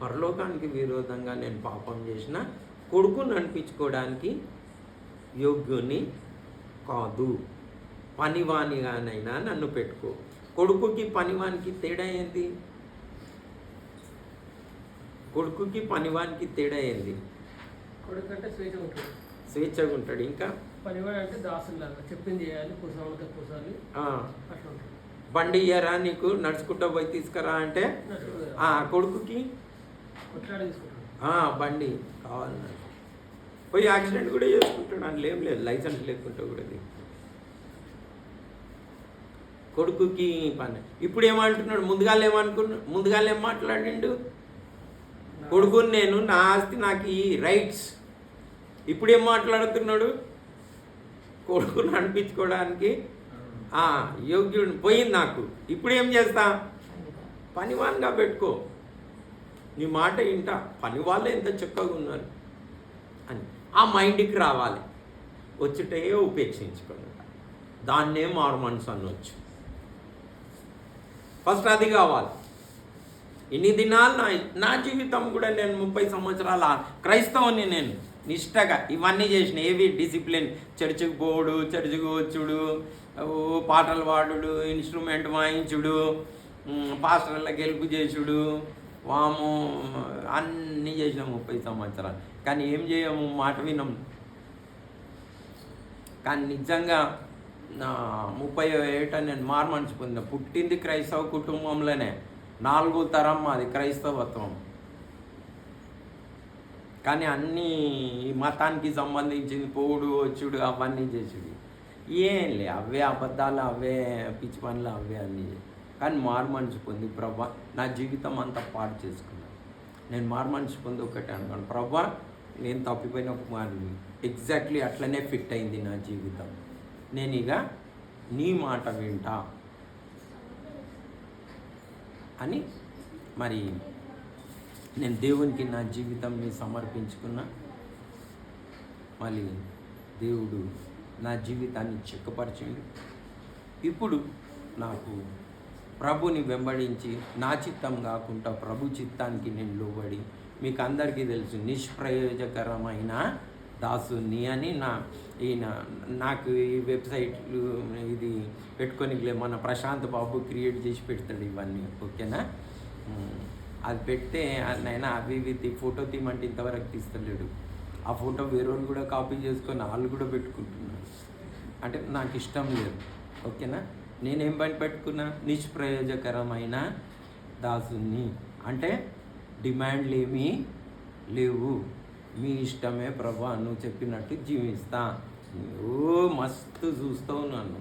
పరలోకానికి విరోధంగా నేను పాపం చేసిన, కొడుకుని అనిపించుకోవడానికి యోగ్యుని కాదు, పనివానిగానైనా నన్ను పెట్టుకో. కొడుకుకి పనివానికి తేడా ఏంది? కొడుకుకి పనివానికి తేడా ఏంది? కొడుకు అంటే స్వేచ్ఛగా ఉంటాడు. ఇంకా పనివాడు అంటే దాసులాగా చెప్పింది చేయాలి, కూర్చోవాలంటే కూర్చోాలి, అట్లా ఉంటుంది. బండి ఇయ్యరా నీకు, నడుచుకుంటూ పోయి తీసుకురా అంటే కొడుకుకి కొట్లాడి తీసుకుంటాడు. బండి కావాలన్నాడు, పోయి యాక్సిడెంట్ కూడా చేసుకుంటాడు. అందులో ఏం లేదు, లైసెన్స్ లేకుంటే కూడా. కొడుకుకి పని. ఇప్పుడు ఏమంటున్నాడు? ముందుగా ఏం మాట్లాడిండు? కొడుకుని నేను, నా ఆస్తి నాకు ఈ రైట్స్. ఇప్పుడు ఏం మాట్లాడుతున్నాడు? కొడుకుని అనిపించుకోవడానికి యోగ్యుడు పోయింది నాకు. ఇప్పుడు ఏం చేస్తా? పనివానిగా పెట్టుకో, నీ మాట వింటా, పని వాళ్ళే ఎంత చక్కగా ఉన్నారు అని ఆ మైండ్కి రావాలి. వచ్చుటే ఉపేక్షించుకోండి, దాన్నే మారు మనసు అనవచ్చు. ఫస్ట్ అది కావాలి. ఇన్ని దినాలు నా జీవితం కూడా నేను 30 సంవత్సరాల క్రైస్తవుని, నేను నిష్టగా ఇవన్నీ చేసిన. ఏవి? డిసిప్లిన్, చర్చికి పోవుడు, చర్చికి వచ్చుడు, పాటలు పాడుడు, ఇన్స్ట్రుమెంట్ వాయించుడు, పాస్టర్లకు హెల్ప్ చేసుడు, వాము అన్నీ చేసినాం 30 సంవత్సరాలు. కానీ ఏం చేయము? మాట వినం. కానీ నిజంగా 30 ఏట నేను మారు మనసు పొందిన. పుట్టింది క్రైస్తవ కుటుంబంలోనే, 4వ తరం మాది క్రైస్తవత్వం. కానీ అన్నీ మతానికి సంబంధించింది, పోవుడు వచ్చుడు అవన్నీ చేసుడు. ఏం లే, అవే అబద్ధాలు, అవే పిచ్చి పనులు, అవే అన్నీ. కానీ మారు మనసు పొంది, ప్రభా నా జీవితం అంతా పాడు చేసుకున్నాను. నేను మారు మనసు పొంది ఒకటే అనుకోను, ప్రభా నేను తప్పిపోయిన కుమారుని. ఎగ్జాక్ట్లీ అట్లనే ఫిట్ అయింది నా జీవితం. నేను ఇక నీ మాట వింటా అని మరి నేను దేవునికి నా జీవితంని సమర్పించుకున్నా. మళ్ళీ దేవుడు నా జీవితాన్ని చెక్కపరిచిండు. ఇప్పుడు నాకు ప్రభుని వెంబడించి నా చిత్తం కాకుండా ప్రభు చిత్తానికి నేను లోబడి, మీకు అందరికీ తెలుసు నిష్ప్రయోజకరమైన దాసుని అని నాకు ఈ వెబ్సైట్లు ఇది పెట్టుకొని మన ప్రశాంత్ బాబు క్రియేట్ చేసి పెడతాడు ఇవన్నీ. ఓకేనా? అది పెడితే నైనా అవి ఇవి ఫోటో తీయమంటే ఇంతవరకు తీస్తలేడు. ఆ ఫోటో వేరే వాళ్ళు కూడా కాపీ చేసుకొని వాళ్ళు కూడా పెట్టుకుంటున్నారు. అంటే నాకు ఇష్టం లేదు. ఓకేనా? నేనేం పని పెట్టుకున్నా? నిష్ప్రయోజకరమైన దాసుని. అంటే డిమాండ్లు ఏమీ లేవు, మీ ఇష్టమే ప్రభా, నువ్వు చెప్పినట్టు జీవిస్తా. మస్తు చూస్తావు నన్ను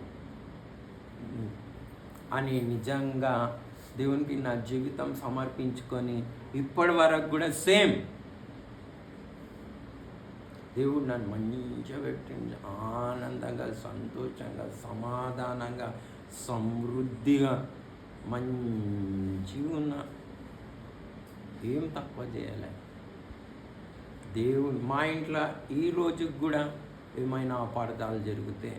అని నిజంగా దేవునికి నా జీవితం సమర్పించుకొని ఇప్పటి వరకు కూడా సేమ్ దేవుడు నన్ను మంచిగా పెట్టింది. ఆనందంగా, సంతోషంగా, సమాధానంగా, సమృద్ధిగా మంచిగా ఉన్నా. ఏం తక్కువ చేయాలి దేవుడు. మా ఇంట్లో ఈ రోజుకి కూడా ఏమైనా అపార్థాలు జరిగితే,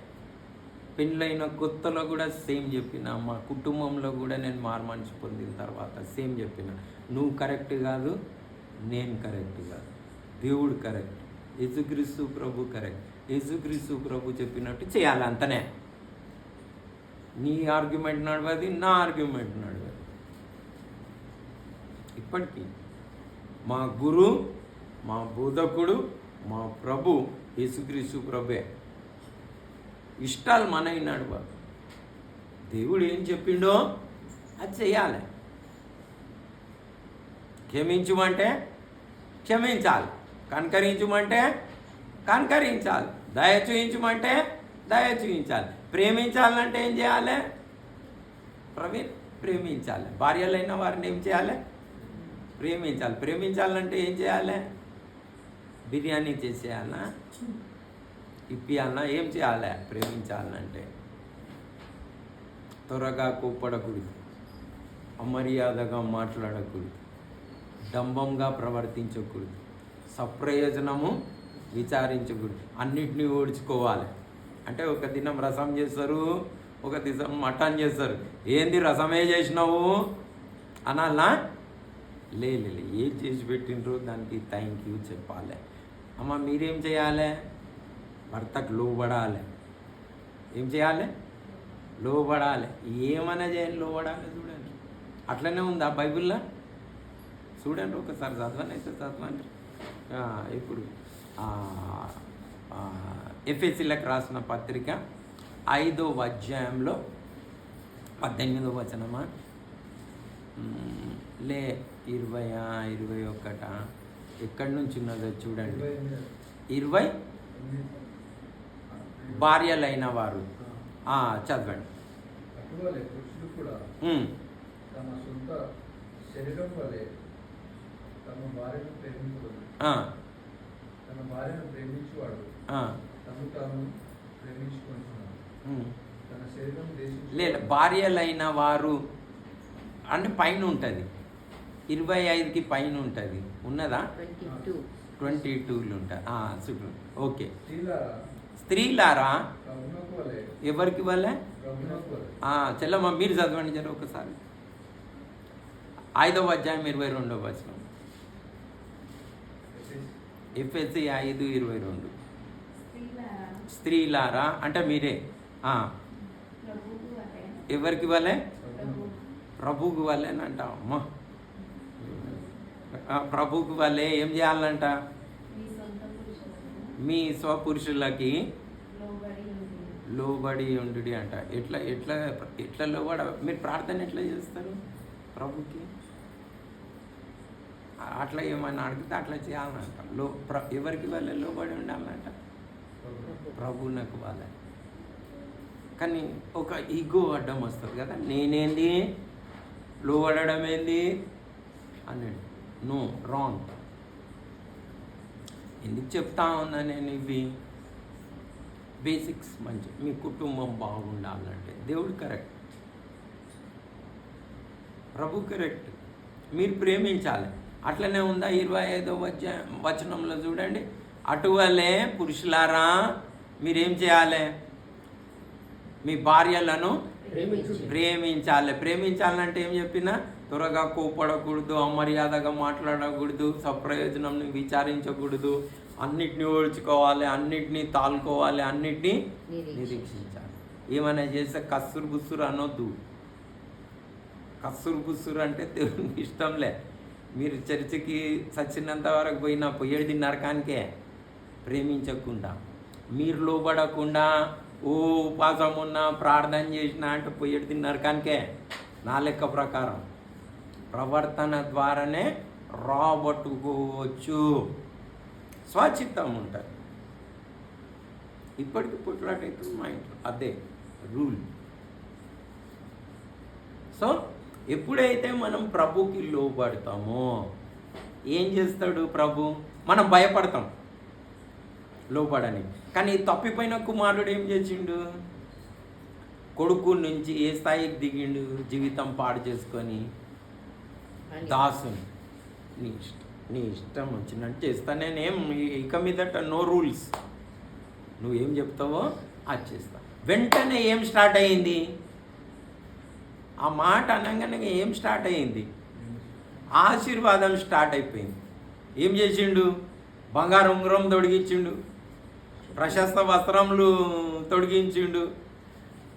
పెళ్ళైన కొత్తలో కూడా సేమ్ చెప్పిన, మా కుటుంబంలో కూడా నేను మారు మనసు పొందిన తర్వాత సేమ్ చెప్పిన, నువ్వు కరెక్ట్ కాదు, నేను కరెక్ట్ కాదు, దేవుడు కరెక్ట్, యేసుక్రీస్తు ప్రభు కరెక్ట్, యేసుక్రీస్తు ప్రభు చెప్పినట్టు చేయాలి. అంతనే. నీ ఆర్గ్యుమెంట్ నడవది, నా ఆర్గ్యుమెంట్ నడవది. ఇప్పటికీ మా గురు, మా బోధకుడు, మా ప్రభు యేసుక్రీస్తు ప్రభే. ఇష్టాలు మనవి నడవ. దేవుడు ఏం చెప్పిండో అది చెయ్యాలి. క్షమించమంటే క్షమించాలి, కనికరించమంటే కనికరించాలి, దయ చూయించమంటే దయ చూయించాలి. ప్రేమించాలంటే ఏం చేయాలి? ప్రవీణ్, ప్రేమించాలి. భార్యలైన వారిని ఏం చేయాలి? ప్రేమించాలి. ప్రేమించాలంటే ఏం చేయాలి? బిర్యానీ చేసేయాలనా, ఇప్పియాలనా, ఏం చేయాలి? ప్రేమించాలంటే త్వరగా కోప్పడకూడదు, అమర్యాదగా మాట్లాడకూడదు, డంబంగా ప్రవర్తించకూడదు, సప్రయోజనము విచారించకూడదు, అన్నిటినీ ఓడ్చుకోవాలి. అంటే ఒక దినం రసం చేస్తారు, ఒక దినం మటన్ చేస్తారు. ఏంది రసమే చేసినావు అనాలా? లేదు, ఏం చేసి పెట్టినరో దానికి థ్యాంక్ యూ చెప్పాలి. అమ్మ మీరేం చేయాలి? భర్తకు లోబడాలి. ఏం చేయాలి? లోబడాలి. ఏమైనా చేయాలి, లోబడాలి. చూడండి, అట్లనే ఉందా బైబిల్లో? చూడండి ఒకసారి చదవండి, అయితే చదవండి. ఇప్పుడు ఎఫెసీలకు రాసిన పత్రిక 5వ అధ్యాయంలో 18వ వచనమా 21 ఎక్కడి నుంచి ఉన్నదో చూడండి. 20 భార్యలైన వారు చదవండి. అటువలే పురుషులు కూడా తమ సొంత శరీరం వలె తమ భార్యను ప్రేమించదు. తన భార్యను ప్రేమించువాడు తను తాను ప్రేమించుకుంటున్నాడు. తన శరీరం లేదు, భార్యలైన వారు అంటే పైన ఉంటుంది, 25కి పైన ఉంటుంది. ఉన్నదా? 22లు ఉంటుంది. చూడు, ఓకే. స్త్రీలారా ఎవరికి వల్లే? చెల్లమ్మ మీరు చదవండి జర ఒకసారి. 5వ అధ్యాయం 22వ వచనం. ఎఫెసీ 5:22. స్త్రీలారా అంటే మీరే. ఎవరికి వల్లే? ప్రభువుకి వల్లే అంట. అమ్మ, ప్రభువుకి వల్లే ఏం చేయాలంట? మీ స్వపురుషులకి లోబడి ఉండు అంట. ఎట్లా ఎట్లా ఎట్లా లోబడ? మీరు ప్రార్థన ఎట్లా చేస్తారు ప్రభుకి? అట్లా ఏమైనా అడిగితే అట్లా చేయాలంట. ఎవరికి వాళ్ళే లోబడి ఉండాలంట? ప్రభువునకు వాళ్ళే. కానీ ఒక ఈగో అడ్డం వస్తుంది కదా, నేనేంది లోబడడం ఏంది అన్నాడు. No, wrong. ఎందుకు చెప్తా ఉన్నా నేను ఇవి బేసిక్స్? మంచి మీ కుటుంబం బాగుండాలంటే దేవుడు కరెక్ట్, ప్రభు కరెక్ట్, మీరు ప్రేమించాలి. అట్లనే ఉందా 25వ వచనంలో చూడండి. అటువలే పురుషులారా మీరేం చేయాలి? మీ భార్యలను ప్రేమించాలి. ప్రేమించాలంటే ఏం చెప్పినా? త్వరగా కోపడకూడదు, అమర్యాదగా మాట్లాడకూడదు, సప్రయోజనం విచారించకూడదు, అన్నిటినీ ఓడ్చుకోవాలి, అన్నిటినీ తాలుకోవాలి, అన్నిటినీ నిరీక్షించాలి. ఏమైనా చేస్తే కస్సురు బుస్సురు అనొద్దు. కస్సురు బుస్సురు అంటే దేవునికి ఇష్టంలే. మీరు చర్చికి చచ్చినంత వరకు పోయినా పొయ్యేది నరకానికే. ప్రేమించకుండా, మీరు లోబడకుండా, ఉపాసం ఉన్నా ప్రార్థన చేసినా అంటే పొయ్యేది నరకానికే. నా లెక్క ప్రకారం ప్రవర్తన ద్వారానే రాబట్టుకోవచ్చు. స్వచిత్తం ఉంటుంది. ఇప్పటికి పుట్లాటైతుంది మా ఇంట్లో, అదే రూల్. సో ఎప్పుడైతే మనం ప్రభుకి లోబడతామో ఏం చేస్తాడు ప్రభు? మనం భయపడతాం లోబడని. కానీ తప్పిపోయిన కుమారుడు ఏం చేసిండు? కొడుకు నుంచి ఏ స్థాయికి దిగిండు? జీవితం పాడు చేసుకొని దాసుని. నీ ఇష్టం వచ్చినట్టు చేస్తా, నేనేం ఇక మీదట నో రూల్స్, నువ్వేం చెప్తావో అది చేస్తా. వెంటనే ఏం స్టార్ట్ అయ్యింది? ఆ మాట అనగానే ఏం స్టార్ట్ అయ్యింది? ఆశీర్వాదం స్టార్ట్ అయిపోయింది. ఏం చేసిండు? బంగారు ఉంగరం తొడిగించిండు, ప్రశస్త వస్త్రములు తొడిగించిండు,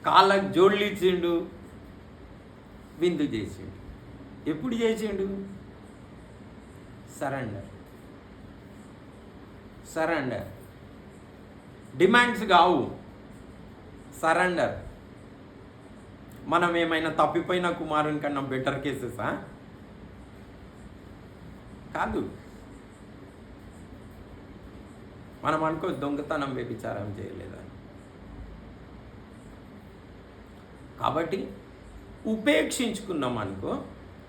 కాళ్ళకు జోళ్ళు ఇచ్చిండు, విందు చేసిండు. ఎప్పుడు చేసిండు? సరెండర్. సరెండర్. డిమాండ్స్ కావు, సరెండర్. మనం ఏమైనా తప్పిపోయిన కుమారుని కన్నా బెటర్ కేసెసా? కాదు. మనం అనుకో దొంగతనం వ్యభిచారం చేయలేదని. కాబట్టి ఉపేక్షించుకున్నాం అనుకో,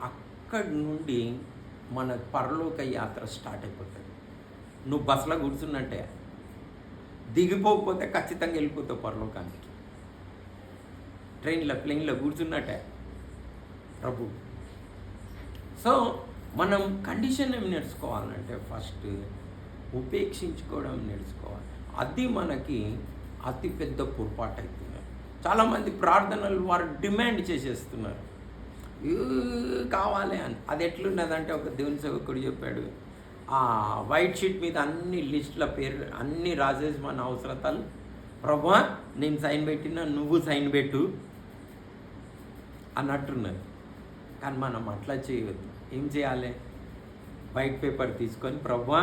అక్కడి నుండి మన పరలోక యాత్ర స్టార్ట్ అయిపోతుంది. నువ్వు బస్సులో కూర్చున్నట్టే, దిగిపోకపోతే ఖచ్చితంగా వెళ్ళిపోతావు పరలోకానికి. ట్రైన్లో ప్లేన్లో కూర్చున్నట్టే ప్రభు. సో మనం కండిషన్ ఏం నేర్చుకోవాలంటే ఫస్ట్ ఉపేక్షించుకోవడం నేర్చుకోవాలి. అది మనకి అతిపెద్ద పొరపాటు అవుతుంది. చాలామంది ప్రార్థనలు వారు డిమాండ్ చేసేస్తున్నారు, కావాలి అని. అది ఎట్లున్నదంటే ఒక దేవుని సేవకుడు చెప్పాడు, ఆ వైట్ షీట్ మీద అన్ని లిస్టుల పేరు అన్నీ రాసేసి మన అవసరతలు, ప్రభువా నేను సైన్ పెట్టినా నువ్వు సైన్ పెట్టు అన్నట్టున్నది. కానీ మనం అట్లా చేయవద్దు. ఏం చేయాలి? వైట్ పేపర్ తీసుకొని, ప్రభువా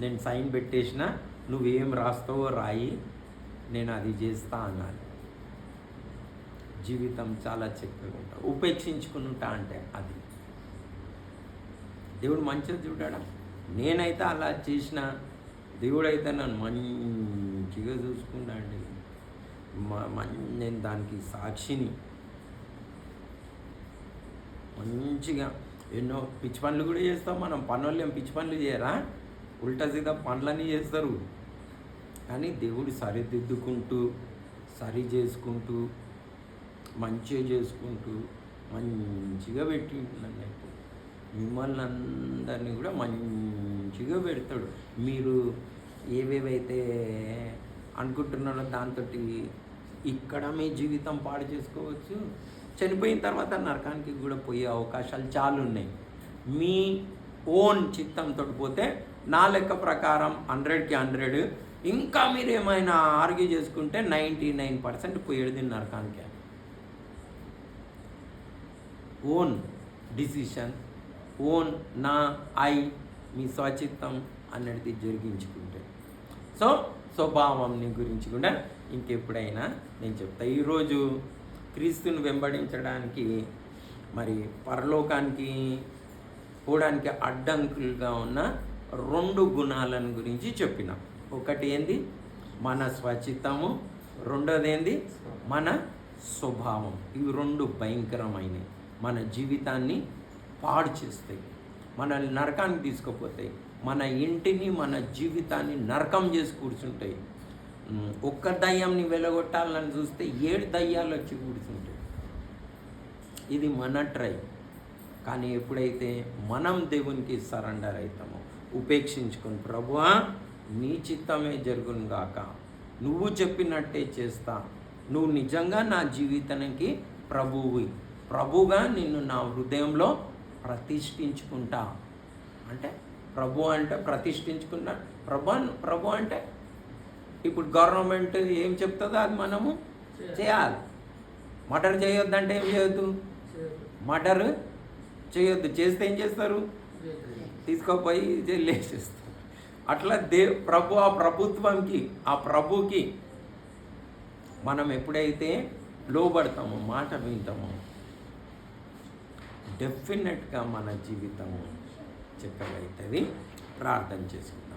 నేను సైన్ పెట్టేసిన, నువ్వేం రాస్తావో రాయి, నేను అది చేస్తా అన్నాను. జీవితం చాలా చక్కగా ఉంటా. ఉపేక్షించుకుంటా అంటే అది దేవుడు మంచిగా చూడడం. నేనైతే అలా చేసిన, దేవుడైతే నన్ను మంచిగా చూసుకున్నాండి. నేను దానికి సాక్షిని. మంచిగా ఎన్నో పిచ్చి పనులు కూడా చేస్తాం మనం. పనులు ఏం పిచ్చి పనులు చేయరా? ఉల్టా సీదా పనులన్నీ చేస్తారు. కానీ దేవుడు సరిదిద్దుకుంటూ, సరి చేసుకుంటూ, మంచిగా చేసుకుంటూ మంచిగా పెట్టి నన్నైతే మిమ్మల్ని అందరినీ కూడా మంచిగా పెడతాడు. మీరు ఏవేవైతే అనుకుంటున్నారో దాంతో ఇక్కడ మీ జీవితం పాడు చేసుకోవచ్చు. చనిపోయిన తర్వాత నరకానికి కూడా పోయే అవకాశాలు చాలా ఉన్నాయి. మీ ఓన్ చిత్తంతో పోతే నా లెక్క ప్రకారం 100కి 100. ఇంకా మీరు ఏమైనా ఆర్గ్యూ చేసుకుంటే 99% పోయేది నరకానికి. ఓన్ డిసిషన్, ఓన్ నా మీ స్వచిత్తం అనేది జరిగించుకుంటే. సో స్వభావంని గురించి కూడా ఇంకెప్పుడైనా నేను చెప్తా. ఈరోజు క్రీస్తుని వెంబడించడానికి మరి పరలోకానికి పోవడానికి అడ్డంకులుగా ఉన్న 2 గుణాలను గురించి చెప్పిన. ఒకటి ఏంది? మన స్వచిత్తము. రెండోది ఏంది? మన స్వభావం. ఇవి 2 భయంకరమైనవి. మన జీవితాన్ని పాడు చేస్తాయి, మనల్ని నరకానికి తీసుకుపోతాయి. మన ఇంటిని, మన జీవితాన్ని నరకం చేసి కూర్చుంటాయి. ఒక్క దయ్యంని వెలగొట్టాలని చూస్తే 7 దయ్యాలు వచ్చి కూర్చుంటాయి. ఇది మన ట్రై. కానీ ఎప్పుడైతే మనం దేవునికి సరెండర్ అవుతామో, ఉపేక్షించుకొని, ప్రభువా నీ చిత్తమే జరుగును గాక, నువ్వు చెప్పినట్టే చేస్తా, నువ్వు నిజంగా నా జీవితానికి ప్రభువుగా నిన్ను నా హృదయంలో ప్రతిష్ఠించుకుంటా. అంటే ప్రభు అంటే ప్రతిష్ఠించుకున్నా. ప్రభు అంటే ఇప్పుడు గవర్నమెంట్ ఏం చెప్తుందో అది మనము చేయాలి. మర్డర్ చేయొద్దంటే ఏం చేయొద్దు? మర్డర్ చేయొద్దు. చేస్తే ఏం చేస్తారు? తీసుకుపోయి జైలు వేసేస్తారు. అట్లా ఆ ప్రభుత్వంకి, ఆ ప్రభుకి మనం ఎప్పుడైతే లోబడతామో, మాట వింటామో, డెఫినెట్గా మన జీవితము చక్కగా అవుతుంది. ప్రార్థన చేసుకుంటాం.